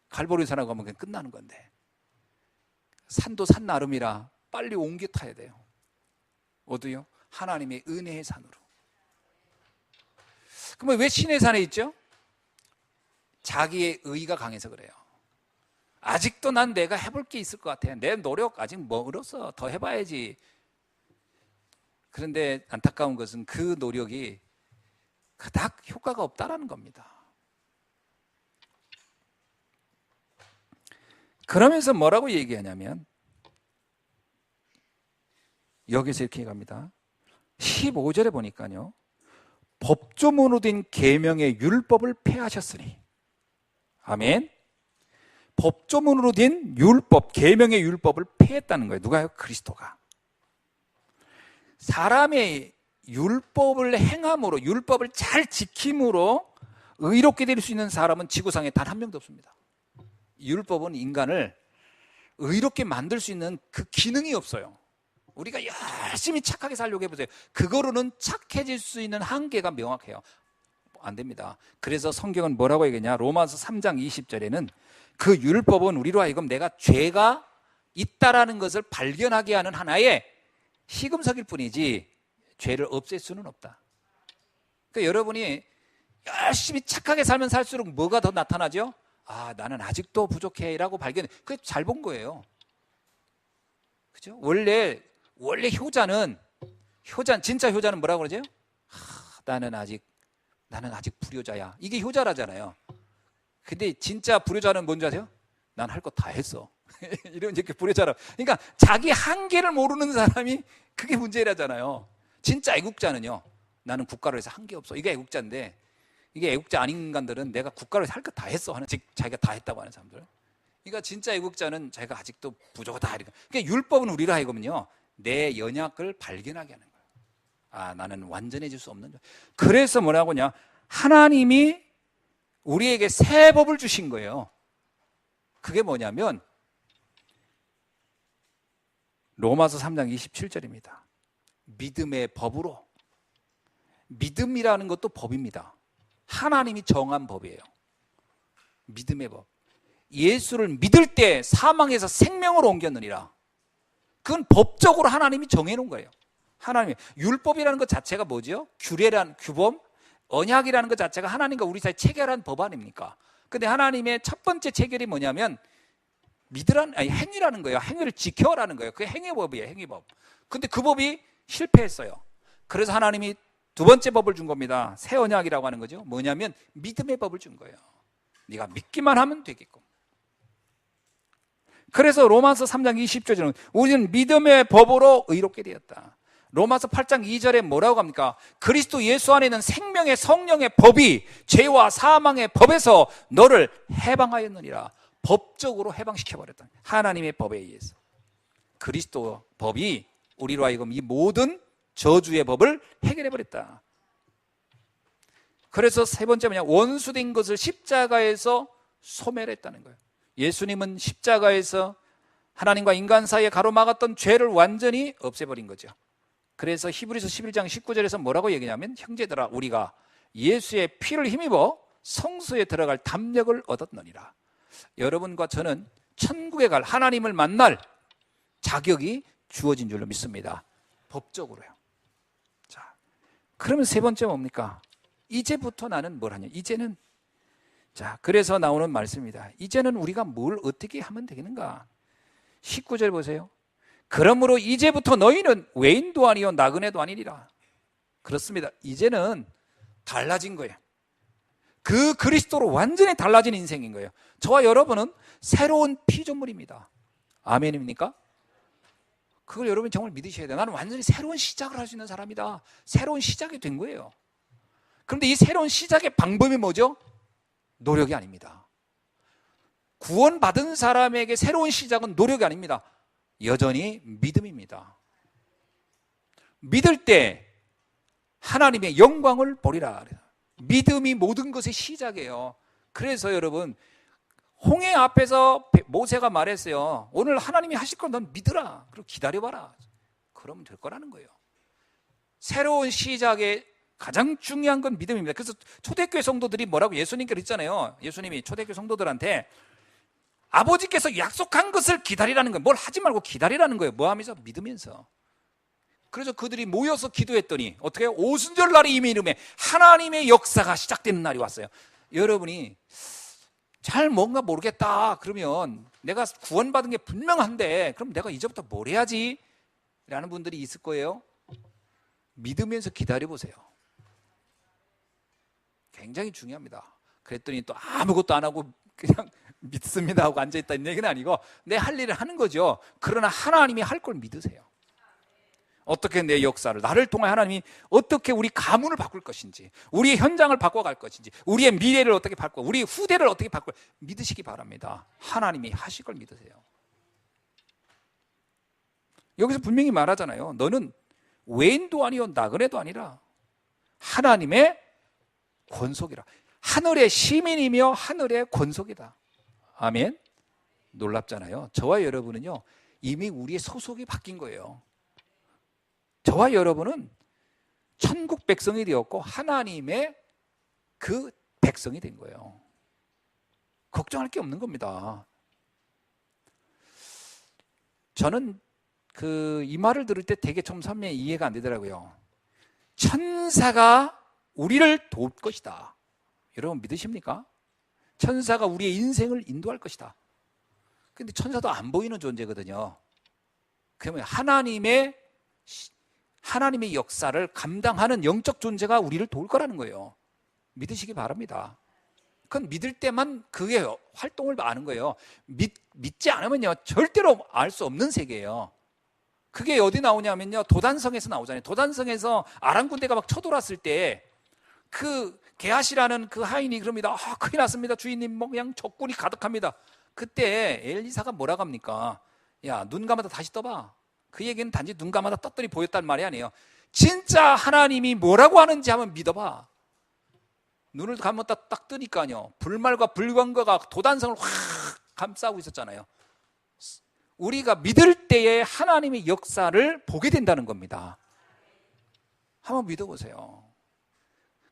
갈보리산하고 가면 그냥 끝나는 건데, 산도 산 나름이라 빨리 옮겨 타야 돼요. 어디요? 하나님의 은혜의 산으로. 그러면 왜 시내산에 있죠? 자기의 의가 강해서 그래요. 아직도 난 내가 해볼 게 있을 것 같아. 내 노력 아직 멀었어. 더 해봐야지. 그런데 안타까운 것은 그 노력이 그닥 효과가 없다라는 겁니다. 그러면서 뭐라고 얘기하냐면 여기서 이렇게 얘기합니다. 15절에 보니까요, 법조문으로 된 계명의 율법을 폐하셨으니. 아멘. 법조문으로 된 율법, 계명의 율법을 폐했다는 거예요. 누가요? 그리스도가. 사람의 율법을 행함으로, 율법을 잘 지킴으로 의롭게 될 수 있는 사람은 지구상에 단 한 명도 없습니다. 율법은 인간을 의롭게 만들 수 있는 그 기능이 없어요. 우리가 열심히 착하게 살려고 해보세요. 그거로는 착해질 수 있는 한계가 명확해요. 안 됩니다. 그래서 성경은 뭐라고 얘기하냐? 로마서 3장 20절에는 그 율법은 우리로 하여금 내가 죄가 있다라는 것을 발견하게 하는 하나의 시금석일 뿐이지 죄를 없앨 수는 없다. 그러니까 여러분이 열심히 착하게 살면 살수록 뭐가 더 나타나죠? 아, 나는 아직도 부족해 라고 발견해. 그게 잘 본 거예요. 그죠? 원래 효자는 진짜 효자는 뭐라고 그러죠? 나는 아직 불효자야. 이게 효자라잖아요. 근데 진짜 불효자는 뭔지 아세요? 난 할 거 다 했어. 이런 이렇게 불효자라. 그러니까 자기 한계를 모르는 사람이 그게 문제라잖아요. 진짜 애국자는요. 나는 국가로 해서 한계 없어. 이게 애국자인데, 이게 애국자 아닌 인간들은 내가 국가로 해서 할 거 다 했어 하는, 즉 자기가 다 했다고 하는 사람들. 그러니까 진짜 애국자는 자기가 아직도 부족하다. 그러니까 율법은 우리로 하여금은요, 내 연약을 발견하게 하는 거예요. 아, 나는 완전해질 수 없는. 그래서 뭐라고 하냐? 하나님이 우리에게 새 법을 주신 거예요. 그게 뭐냐면 로마서 3장 27절입니다. 믿음의 법으로. 믿음이라는 것도 법입니다. 하나님이 정한 법이에요. 믿음의 법. 예수를 믿을 때 사망에서 생명으로 옮겼느니라. 그건 법적으로 하나님이 정해놓은 거예요. 하나님이. 율법이라는 것 자체가 뭐죠? 규범, 언약이라는 것 자체가 하나님과 우리 사이 체결한 법 아닙니까? 근데 하나님의 첫 번째 체결이 뭐냐면 행위라는 거예요. 행위를 지켜라는 거예요. 그게 행위법이에요. 행위법. 근데 그 법이 실패했어요. 그래서 하나님이 두 번째 법을 준 겁니다. 새 언약이라고 하는 거죠. 뭐냐면 믿음의 법을 준 거예요. 네가 믿기만 하면 되겠고. 그래서 로마서 3장 20절에는 우리는 믿음의 법으로 의롭게 되었다. 로마서 8장 2절에 뭐라고 합니까? 그리스도 예수 안에 있는 생명의 성령의 법이 죄와 사망의 법에서 너를 해방하였느니라. 법적으로 해방시켜버렸다. 하나님의 법에 의해서. 그리스도 법이 우리로 하여금 이 모든 저주의 법을 해결해버렸다. 그래서 세 번째 뭐냐? 원수된 것을 십자가에서 소멸했다는 거예요. 예수님은 십자가에서 하나님과 인간 사이에 가로막았던 죄를 완전히 없애버린 거죠. 그래서 히브리서 11장 19절에서 뭐라고 얘기냐면 형제들아 우리가 예수의 피를 힘입어 성소에 들어갈 담력을 얻었느니라. 여러분과 저는 천국에 갈 하나님을 만날 자격이 주어진 줄로 믿습니다. 법적으로요. 자, 그러면 세 번째 뭡니까? 이제부터 나는 뭘 하냐? 이제는 자, 그래서 나오는 말씀입니다. 이제는 우리가 뭘 어떻게 하면 되겠는가? 19절 보세요. 그러므로 이제부터 너희는 외인도 아니요 나그네도 아니리라. 그렇습니다. 이제는 달라진 거예요. 그 그리스도로 완전히 달라진 인생인 거예요. 저와 여러분은 새로운 피조물입니다. 아멘입니까? 그걸 여러분이 정말 믿으셔야 돼요. 나는 완전히 새로운 시작을 할 수 있는 사람이다. 새로운 시작이 된 거예요. 그런데 이 새로운 시작의 방법이 뭐죠? 노력이 아닙니다. 구원받은 사람에게 새로운 시작은 노력이 아닙니다. 여전히 믿음입니다. 믿을 때 하나님의 영광을 보리라. 믿음이 모든 것의 시작이에요. 그래서 여러분 홍해 앞에서 모세가 말했어요. 오늘 하나님이 하실 걸 넌 믿으라. 그리고 기다려봐라. 그러면 될 거라는 거예요. 새로운 시작의 가장 중요한 건 믿음입니다. 그래서 초대교회 성도들이 뭐라고 예수님께 그랬잖아요. 예수님이 초대교회 성도들한테 아버지께서 약속한 것을 기다리라는 거예요. 뭘 하지 말고 기다리라는 거예요. 뭐 하면서? 믿으면서. 그래서 그들이 모여서 기도했더니 어떻게 해요? 오순절 날이 이미 이름에 하나님의 역사가 시작되는 날이 왔어요. 여러분이 잘 뭔가 모르겠다 그러면 내가 구원받은 게 분명한데 그럼 내가 이제부터 뭘 해야지? 라는 분들이 있을 거예요. 믿으면서 기다려보세요. 굉장히 중요합니다. 그랬더니 또 아무것도 안 하고 그냥 믿습니다 하고 앉아있다는 얘기는 아니고 내 할 일을 하는 거죠. 그러나 하나님이 할 걸 믿으세요. 어떻게 내 역사를 나를 통해 하나님이 어떻게 우리 가문을 바꿀 것인지, 우리의 현장을 바꿔갈 것인지, 우리의 미래를 어떻게 바꿔, 우리 후대를 어떻게 바꿀 믿으시기 바랍니다. 하나님이 하실 걸 믿으세요. 여기서 분명히 말하잖아요. 너는 외인도 아니요 나그네도 아니라 하나님의 권속이라. 하늘의 시민이며 하늘의 권속이다. 아멘. 놀랍잖아요. 저와 여러분은요 이미 우리의 소속이 바뀐 거예요. 저와 여러분은 천국 백성이 되었고 하나님의 그 백성이 된 거예요. 걱정할 게 없는 겁니다. 저는 이 말을 들을 때 되게 좀 선명히 이해가 안 되더라고요. 천사가 우리를 도울 것이다. 여러분 믿으십니까? 천사가 우리의 인생을 인도할 것이다. 근데 천사도 안 보이는 존재거든요. 그러면 하나님의 역사를 감당하는 영적 존재가 우리를 도울 거라는 거예요. 믿으시기 바랍니다. 그건 믿을 때만 그의 활동을 아는 거예요. 믿지 않으면요 절대로 알 수 없는 세계예요. 그게 어디 나오냐면요 도단성에서 나오잖아요. 도단성에서 아람 군대가 막 쳐들어왔을 때 그 게하시라는 그 하인이 그럽니다. 큰일 났습니다 주인님, 뭐 그냥 적군이 가득합니다. 그때 엘리사가 뭐라고 합니까? 야, 눈 감아다 다시 떠봐. 그 얘기는 단지 눈 감아다 떴더니 보였단 말이 아니에요. 진짜 하나님이 뭐라고 하는지 한번 믿어봐. 눈을 감았다 딱 뜨니까요 불말과 불광과가 도단성을 확 감싸고 있었잖아요. 우리가 믿을 때에 하나님의 역사를 보게 된다는 겁니다. 한번 믿어보세요.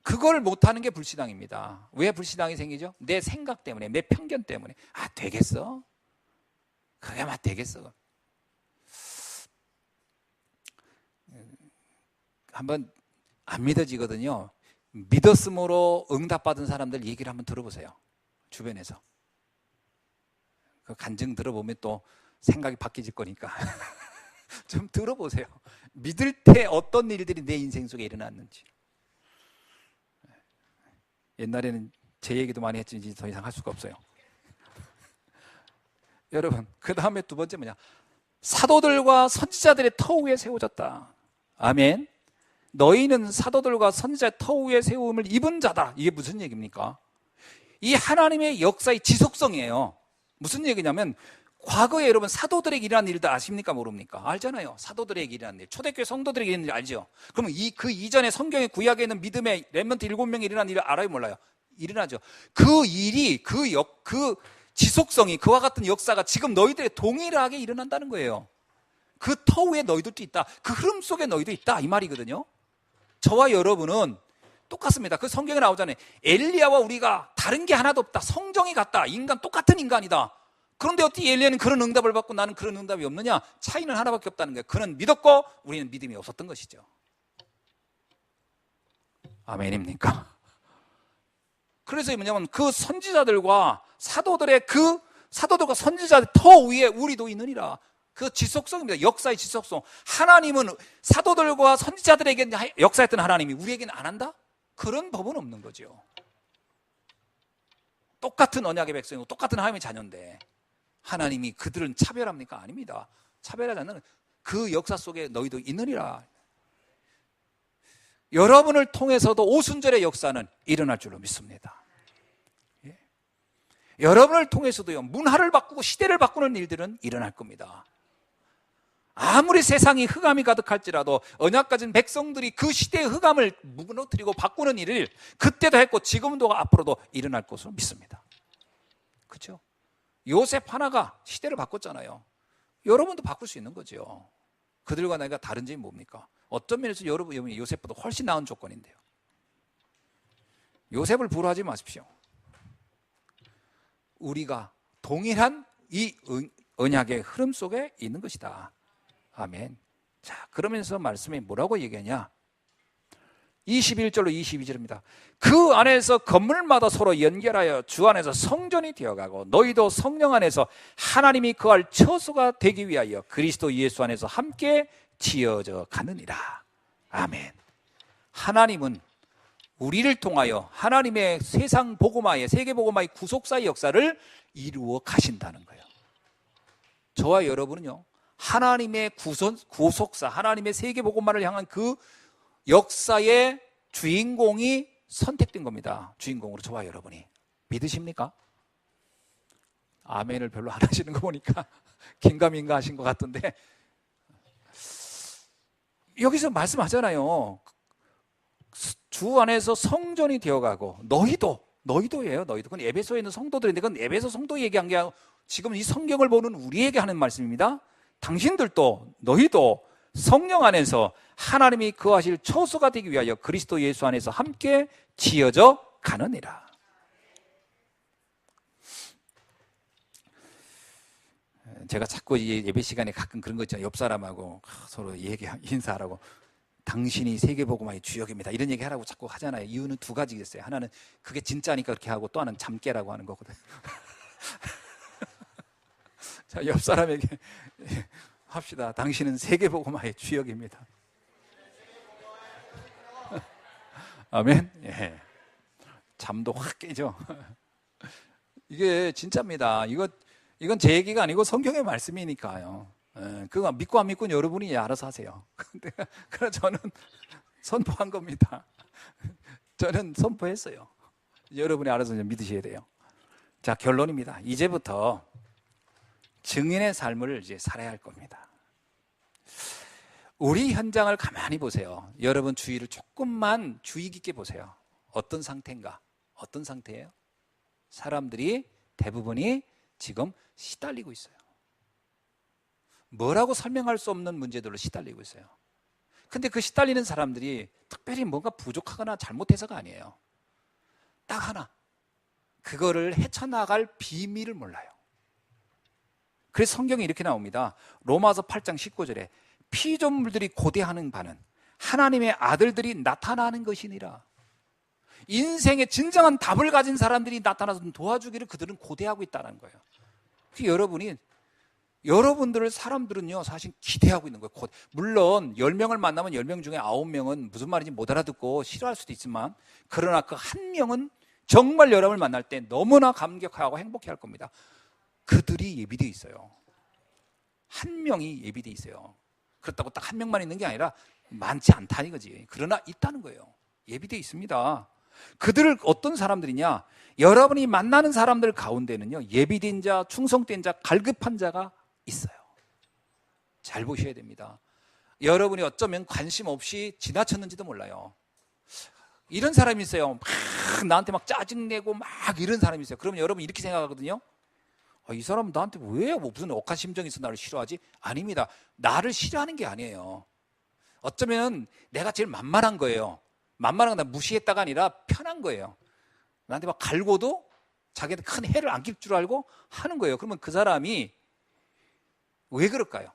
그걸 못하는 게 불신앙입니다. 왜 불신앙이 생기죠? 내 생각 때문에, 내 편견 때문에. 되겠어? 그게 막 되겠어? 한번 안 믿어지거든요. 믿었음으로 응답받은 사람들 얘기를 한번 들어보세요. 주변에서. 그 간증 들어보면 또 생각이 바뀌질 거니까 좀 들어보세요. 믿을 때 어떤 일들이 내 인생 속에 일어났는지. 옛날에는 제 얘기도 많이 했지만 이제 더 이상 할 수가 없어요. 여러분, 그 다음에 두 번째 뭐냐? 사도들과 선지자들의 터 위에 세워졌다. 아멘. 너희는 사도들과 선지자의 터 위에 세움을 입은 자다. 이게 무슨 얘기입니까? 이 하나님의 역사의 지속성이에요. 무슨 얘기냐면 과거에 여러분 사도들에게 일어난 일들 아십니까? 모릅니까? 알잖아요. 사도들에게 일어난 일, 초대교회 성도들에게 일어난 일 알죠? 그러면 그 이전에 성경의 구약에 있는 믿음의 렘넌트 7명이 일어난 일을 알아요? 몰라요? 일어나죠. 그 일이 그 지속성이 그와 같은 역사가 지금 너희들의 동일하게 일어난다는 거예요. 그 터 위에 너희들도 있다. 그 흐름 속에 너희도 있다. 이 말이거든요. 저와 여러분은 똑같습니다. 그 성경에 나오잖아요. 엘리야와 우리가 다른 게 하나도 없다. 성정이 같다. 인간 똑같은 인간이다. 그런데 어떻게 엘리야는 그런 응답을 받고 나는 그런 응답이 없느냐? 차이는 하나밖에 없다는 거예요. 그는 믿었고 우리는 믿음이 없었던 것이죠. 아멘입니까? 그래서 뭐냐면 그 선지자들과 사도들의 사도들과 선지자들 터 위에 우리도 있느니라. 그 지속성입니다. 역사의 지속성. 하나님은 사도들과 선지자들에게 역사했던 하나님이 우리에게는 안 한다? 그런 법은 없는 거죠. 똑같은 언약의 백성이고 똑같은 하나님의 자녀인데 하나님이 그들은 차별합니까? 아닙니다. 차별하지 않는 그 역사 속에 너희도 있느니라. 여러분을 통해서도 오순절의 역사는 일어날 줄로 믿습니다. 예. 여러분을 통해서도요 문화를 바꾸고 시대를 바꾸는 일들은 일어날 겁니다. 아무리 세상이 흑암이 가득할지라도 언약 가진 백성들이 그 시대의 흑암을 무너뜨리고 바꾸는 일을 그때도 했고 지금도 앞으로도 일어날 것으로 믿습니다. 그렇죠? 요셉 하나가 시대를 바꿨잖아요. 여러분도 바꿀 수 있는 거죠. 그들과 내가 다른 점이 뭡니까? 어떤 면에서 여러분이 요셉보다 훨씬 나은 조건인데요. 요셉을 부러워하지 마십시오. 우리가 동일한 이 언약의 흐름 속에 있는 것이다. 아멘. 자, 그러면서 말씀이 뭐라고 얘기하냐? 21절로 22절입니다. 그 안에서 건물마다 서로 연결하여 주 안에서 성전이 되어가고 너희도 성령 안에서 하나님이 거할 처소가 되기 위하여 그리스도 예수 안에서 함께 지어져 가느니라. 아멘. 하나님은 우리를 통하여 하나님의 세상 복음화의 세계 복음화의 구속사의 역사를 이루어 가신다는 거예요. 저와 여러분은요 하나님의 구속사, 하나님의 세계 복음화를 향한 그 역사의 주인공이 선택된 겁니다. 주인공으로 저와 여러분이. 믿으십니까? 아멘을 별로 안 하시는 거 보니까 긴가민가 하신 것 같은데 여기서 말씀하잖아요. 주 안에서 성전이 되어가고 너희도예요. 너희도. 그건 에베소에 있는 성도들인데 그건 에베소 성도 얘기한 게 아니고 지금 이 성경을 보는 우리에게 하는 말씀입니다. 당신들도 너희도 성령 안에서 하나님이 거하실 초소가 되기 위하여 그리스도 예수 안에서 함께 지어져 가느니라. 제가 자꾸 예배 시간에 가끔 그런 거 있잖아요. 옆 사람하고 서로 인사하라고 당신이 세계복음화의 주역입니다 이런 얘기 하라고 자꾸 하잖아요. 이유는 두 가지 있어요. 하나는 그게 진짜니까 그렇게 하고 또 하나는 잠깨라고 하는 거거든요. 자, 옆 사람에게 합시다. 당신은 세계복음화의 주역입니다. 아멘. 예. 잠도 확 깨죠. 이게 진짜입니다. 이건 제 얘기가 아니고 성경의 말씀이니까요. 그거 믿고 안 믿고는 여러분이 알아서 하세요. 그래서 저는 선포한 겁니다. 저는 선포했어요. 여러분이 알아서 믿으셔야 돼요. 자, 결론입니다. 이제부터 증인의 삶을 이제 살아야 할 겁니다. 우리 현장을 가만히 보세요. 여러분 주위를 조금만 주의 깊게 보세요. 어떤 상태인가? 어떤 상태예요? 사람들이 대부분이 지금 시달리고 있어요. 뭐라고 설명할 수 없는 문제들로 시달리고 있어요. 근데 그 시달리는 사람들이 특별히 뭔가 부족하거나 잘못해서가 아니에요. 딱 하나, 그거를 헤쳐나갈 비밀을 몰라요. 그래서 성경에 이렇게 나옵니다. 로마서 8장 19절에 피조물들이 고대하는 바는 하나님의 아들들이 나타나는 것이니라. 인생의 진정한 답을 가진 사람들이 나타나서 도와주기를 그들은 고대하고 있다는 거예요. 여러분들을 사람들은요 사실 기대하고 있는 거예요. 물론 10명을 만나면 10명 중에 9명은 무슨 말인지 못 알아듣고 싫어할 수도 있지만, 그러나 그 한 명은 정말 여러분을 만날 때 너무나 감격하고 행복해 할 겁니다. 그들이 예비되어 있어요. 한 명이 예비되어 있어요. 그렇다고 딱 한 명만 있는 게 아니라 많지 않다는 거지. 그러나 있다는 거예요. 예비되어 있습니다. 그들을 어떤 사람들이냐? 여러분이 만나는 사람들 가운데는요 예비된 자, 충성된 자, 갈급한 자가 있어요. 잘 보셔야 됩니다. 여러분이 어쩌면 관심 없이 지나쳤는지도 몰라요. 이런 사람이 있어요. 막 나한테 막 짜증내고 막 이런 사람이 있어요. 그러면 여러분 이렇게 생각하거든요. 이 사람은 나한테 왜 무슨 억한 심정이 있어 나를 싫어하지? 아닙니다. 나를 싫어하는 게 아니에요. 어쩌면 내가 제일 만만한 거예요. 만만한 건 무시했다가 아니라 편한 거예요. 나한테 막 갈고도 자기한테 큰 해를 안 끼칠 줄 알고 하는 거예요. 그러면 그 사람이 왜 그럴까요?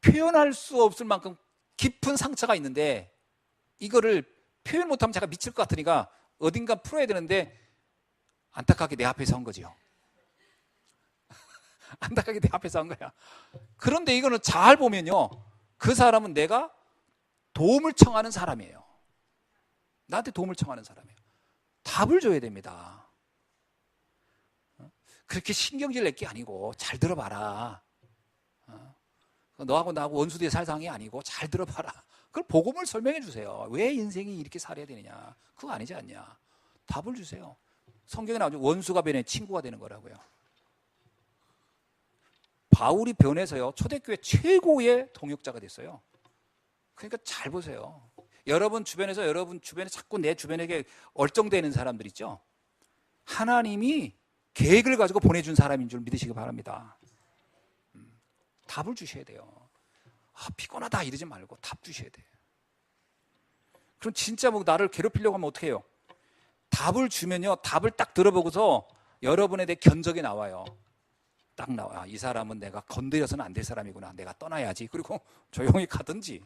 표현할 수 없을 만큼 깊은 상처가 있는데 이거를 표현 못하면 제가 미칠 것 같으니까 어딘가 풀어야 되는데 안타깝게 내 앞에서 한 거죠. 안타깝게 내 앞에서 한 거야. 그런데 이거는 잘 보면요 그 사람은 내가 도움을 청하는 사람이에요. 나한테 도움을 청하는 사람이에요. 답을 줘야 됩니다. 그렇게 신경질 낼 게 아니고 잘 들어봐라. 너하고 나하고 원수대에 살 상황이 아니고 잘 들어봐라. 그걸 복음을 설명해 주세요. 왜 인생이 이렇게 살아야 되느냐. 그거 아니지 않냐. 답을 주세요. 성경에 나오죠. 원수가 변해 친구가 되는 거라고요. 바울이 변해서요 초대교회 최고의 동역자가 됐어요. 그러니까 잘 보세요. 여러분 주변에 자꾸 내 주변에게 얼쩡대는 사람들 있죠. 하나님이 계획을 가지고 보내준 사람인 줄 믿으시기 바랍니다. 답을 주셔야 돼요. 피곤하다 이러지 말고 답 주셔야 돼요. 그럼 진짜 뭐 나를 괴롭히려고 하면 어떻게 해요? 답을 주면요 답을 딱 들어보고서 여러분에 대해 견적이 나와요. 딱 나와. 이 사람은 내가 건드려서는 안 될 사람이구나. 내가 떠나야지. 그리고 조용히 가든지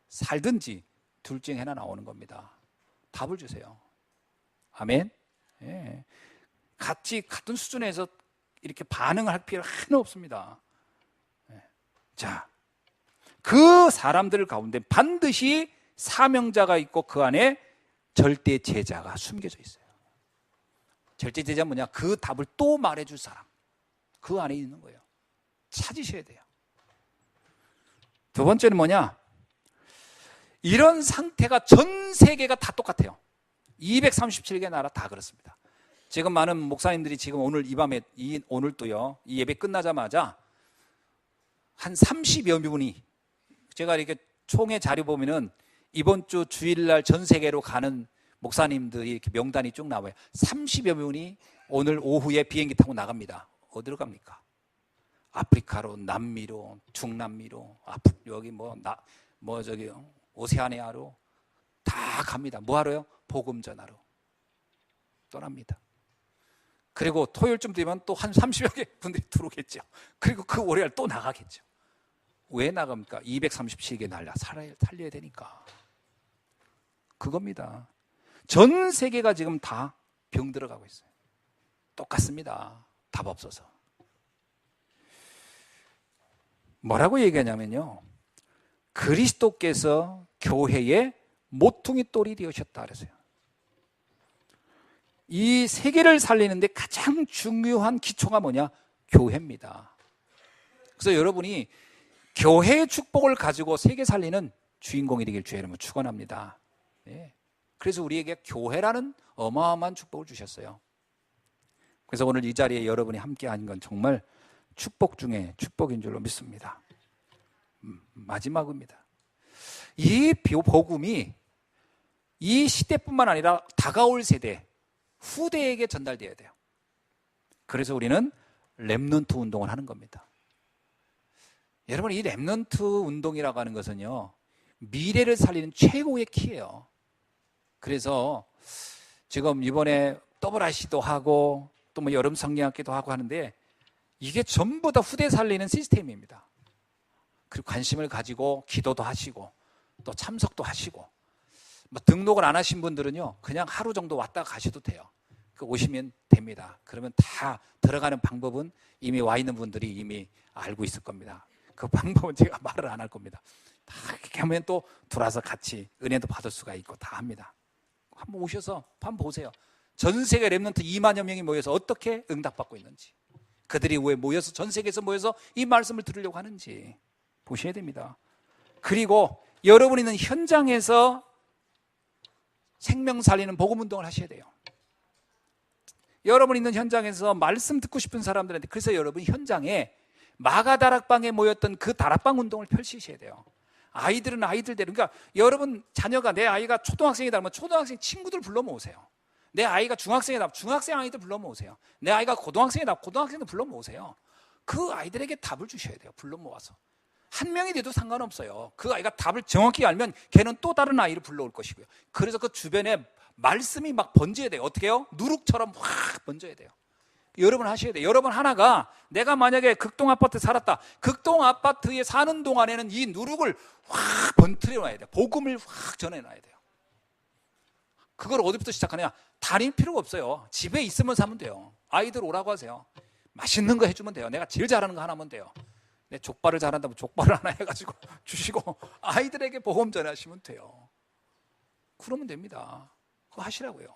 살든지 둘 중에 하나 나오는 겁니다. 답을 주세요. 아멘. 예. 같은 수준에서 이렇게 반응을 할 필요 하나 없습니다. 예. 자, 그 사람들 가운데 반드시 사명자가 있고 그 안에 절대 제자가 숨겨져 있어요. 절대 제자는 뭐냐? 그 답을 또 말해줄 사람. 그 안에 있는 거예요. 찾으셔야 돼요. 두 번째는 뭐냐? 이런 상태가 전 세계가 다 똑같아요. 237개 나라 다 그렇습니다. 지금 많은 목사님들이 지금 오늘 이 밤에 오늘도요 이 예배 끝나자마자 한 30여 분이 제가 이렇게 총회 자료 보면은 이번 주 주일날 전 세계로 가는 목사님들이 이렇게 명단이 쭉 나와요. 30여 명이 오늘 오후에 비행기 타고 나갑니다. 어디로 갑니까? 아프리카로, 남미로, 중남미로, 여기 저기 오세아니아로 다 갑니다. 뭐 하러요? 복음 전하러 떠납니다. 그리고 토요일쯤 되면 또 한 30여 개 분들이 들어오겠죠. 그리고 그 월요일 또 나가겠죠. 왜 나갑니까? 237개 살려야 되니까. 그겁니다. 전 세계가 지금 다 병 들어가고 있어요. 똑같습니다. 답 없어서. 뭐라고 얘기하냐면요, 그리스도께서 교회의 모퉁이 돌이 되으셨다 그랬어요. 이 세계를 살리는데 가장 중요한 기초가 뭐냐? 교회입니다. 그래서 여러분이 교회의 축복을 가지고 세계 살리는 주인공이 되길 주의 이름으로 축원합니다. 네. 그래서 우리에게 교회라는 어마어마한 축복을 주셨어요. 그래서 오늘 이 자리에 여러분이 함께한 건 정말 축복 중에 축복인 줄로 믿습니다. 마지막입니다. 이 복음이 이 시대뿐만 아니라 다가올 세대, 후대에게 전달되어야 돼요. 그래서 우리는 렘넌트 운동을 하는 겁니다. 여러분, 이 렘넌트 운동이라고 하는 것은요, 미래를 살리는 최고의 키예요. 그래서 지금 이번에 WRC도 하고 또 뭐 여름 성경학기도 하고 하는데 이게 전부 다 후대 살리는 시스템입니다. 그리고 관심을 가지고 기도도 하시고 또 참석도 하시고, 뭐 등록을 안 하신 분들은요 그냥 하루 정도 왔다 가셔도 돼요. 오시면 됩니다. 그러면 다 들어가는 방법은 이미 와 있는 분들이 이미 알고 있을 겁니다. 그 방법은 제가 말을 안 할 겁니다. 다 이렇게 하면 또 들어와서 같이 은혜도 받을 수가 있고 다 합니다. 한번 오셔서 한번 보세요. 전 세계 렘넌트 2만여 명이 모여서 어떻게 응답받고 있는지, 그들이 왜 모여서 전 세계에서 모여서 이 말씀을 들으려고 하는지 보셔야 됩니다. 그리고 여러분 있는 현장에서 생명 살리는 복음 운동을 하셔야 돼요. 여러분 있는 현장에서 말씀 듣고 싶은 사람들한테, 그래서 여러분 현장에 마가 다락방에 모였던 그 다락방 운동을 펼치셔야 돼요. 아이들은 아이들대로, 그러니까 여러분 자녀가, 내 아이가 초등학생이다 그러면 초등학생 친구들 불러 모으세요. 내 아이가 중학생이다 중학생 아이들 불러 모으세요. 내 아이가 고등학생이다 고등학생들 불러 모으세요. 그 아이들에게 답을 주셔야 돼요. 불러 모아서. 한 명이 돼도 상관없어요. 그 아이가 답을 정확히 알면 걔는 또 다른 아이를 불러올 것이고요. 그래서 그 주변에 말씀이 막 번져야 돼요. 어떻게 해요? 누룩처럼 확 번져야 돼요. 여러분 하셔야 돼요. 여러분 하나가, 내가 만약에 극동 아파트 살았다. 극동 아파트에 사는 동안에는 이 누룩을 확 번뜨려 놔야 돼요. 복음을 확 전해 놔야 돼요. 그걸 어디부터 시작하냐? 다닐 필요가 없어요. 집에 있으면 사면 돼요. 아이들 오라고 하세요. 맛있는 거 해주면 돼요. 내가 제일 잘하는 거 하나면 돼요. 내 족발을 잘한다면 족발을 하나 해가지고 주시고 아이들에게 복음 전하시면 돼요. 그러면 됩니다. 그거 하시라고요.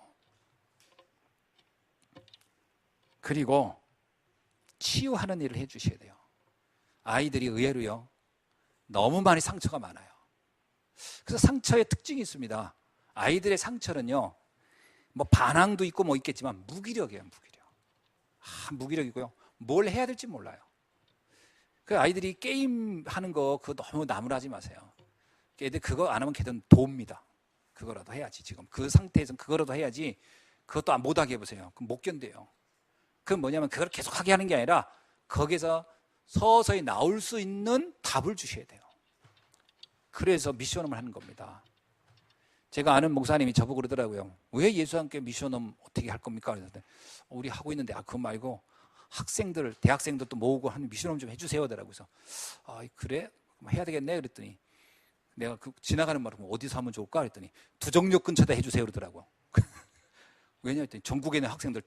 그리고 치유하는 일을 해주셔야 돼요. 아이들이 의외로요 너무 많이 상처가 많아요. 그래서 상처의 특징이 있습니다. 아이들의 상처는요 뭐 반항도 있고 뭐 있겠지만 무기력이에요. 무기력이고요, 뭘 해야 될지 몰라요. 그 아이들이 게임 하는 거 그거 너무 나무라지 마세요. 애들 그거 안 하면 걔들은 돕니다. 그거라도 해야지. 지금 그 상태에서는 그거라도 해야지. 그것도 못하게 해보세요. 그럼 못 견뎌요. 그건 뭐냐면 그걸 계속 하게 하는 게 아니라 거기서 서서히 나올 수 있는 답을 주셔야 돼요. 그래서 미션홈을 하는 겁니다. 제가 아는 목사님이 저보고 그러더라고요. 왜 예수와 함께 미션홈 어떻게 할 겁니까? 그랬는데 우리 하고 있는데 그거 말고 학생들, 대학생들도 모으고 하는 미션홈 좀 해주세요. 그래서 그래? 해야 되겠네. 그랬더니 내가 지나가는 말로 어디서 하면 좋을까? 그랬더니 두정역 근처다 해주세요. 그러더라고요. 왜냐 했더니 전국에 있는 학생들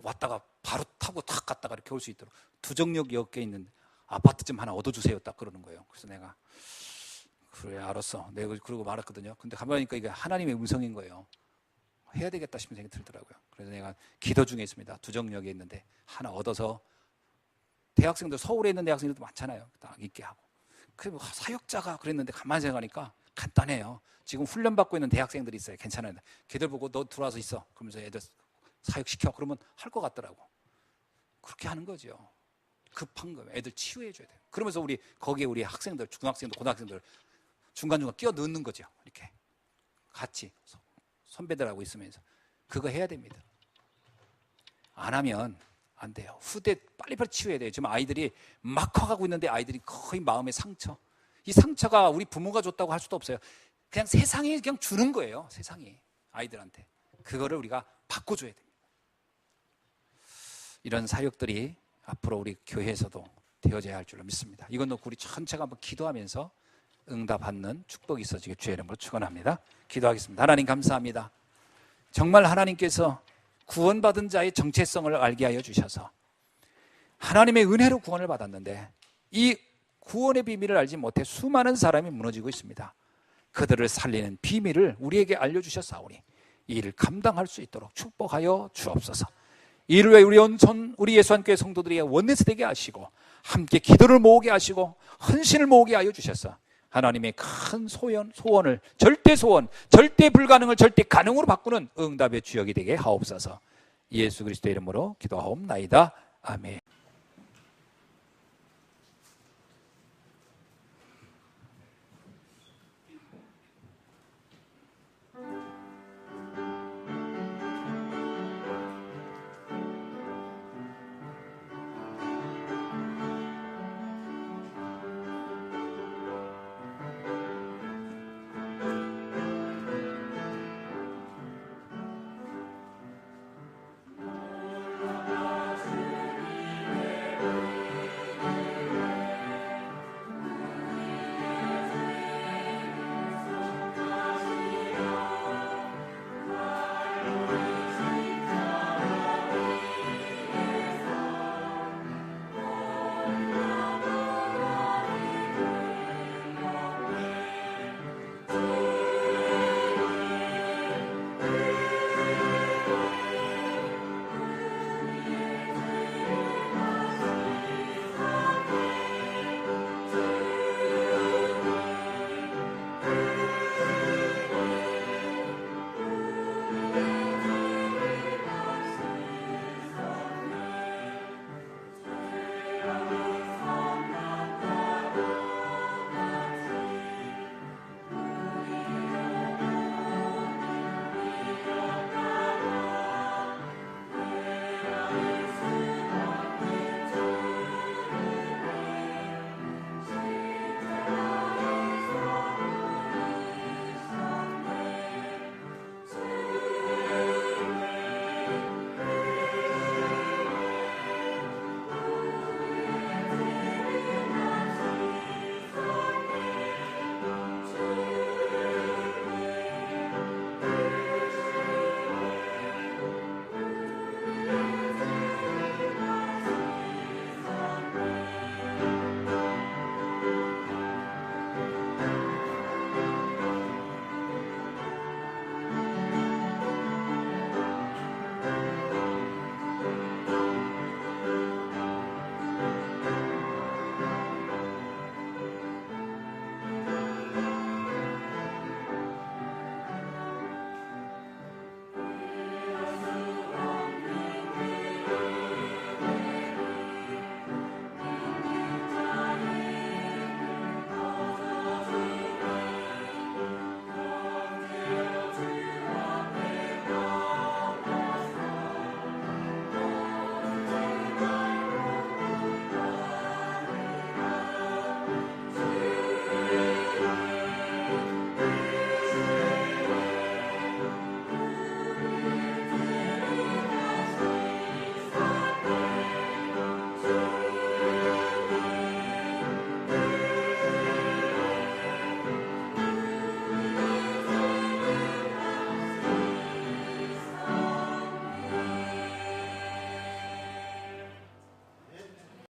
왔다가 바로 타고 탁 갔다가 이렇게 올 수 있도록 두정역역에 있는 아파트 좀 하나 얻어주세요. 딱 그러는 거예요. 그래서 내가 그래 알았어. 내가 그러고 말았거든요. 근데 가만히 보니까 이게 하나님의 음성인 거예요. 해야 되겠다 싶은 생각이 들더라고요. 그래서 내가 기도 중에 있습니다. 두정역에 있는데 하나 얻어서, 대학생들 서울에 있는 대학생들도 많잖아요. 딱 있게 하고. 그 사역자가 그랬는데 가만히 생각하니까 간단해요. 지금 훈련받고 있는 대학생들이 있어요. 괜찮아요. 걔들 보고 너 들어와서 있어. 그러면서 애들 사역시켜. 그러면 할 것 같더라고. 그렇게 하는 거죠. 급한 거예요. 애들 치유해 줘야 돼요. 그러면서 거기에 우리 학생들, 중학생들, 고등학생들 중간중간 끼어 넣는 거죠. 이렇게 같이 선배들하고 있으면서 그거 해야 됩니다. 안 하면 안 돼요. 후대 빨리빨리 치유해야 돼요. 지금 아이들이 막 커가고 있는데 아이들이 거의 마음의 상처. 이 상처가 우리 부모가 줬다고 할 수도 없어요. 그냥 세상이 그냥 주는 거예요. 세상이 아이들한테. 그거를 우리가 바꿔줘야 됩니다. 이런 사역들이 앞으로 우리 교회에서도 되어져야 할 줄로 믿습니다. 이건 놓고 우리 전체가 한번 기도하면서 응답받는 축복이 있어지길 주의 이름으로 축원합니다. 기도하겠습니다. 하나님 감사합니다. 정말 하나님께서 구원받은 자의 정체성을 알게 하여 주셔서 하나님의 은혜로 구원을 받았는데 이 구원의 비밀을 알지 못해 수많은 사람이 무너지고 있습니다. 그들을 살리는 비밀을 우리에게 알려주셨사오니 이 일을 감당할 수 있도록 축복하여 주옵소서. 이를 위해 우리 예수한교회 성도들이 원내스 되게 하시고 함께 기도를 모으게 하시고 헌신을 모으게 하여 주셔서 하나님의 큰 소원을 절대 소원, 절대 불가능을 절대 가능으로 바꾸는 응답의 주역이 되게 하옵소서. 예수 그리스도의 이름으로 기도하옵나이다. 아멘.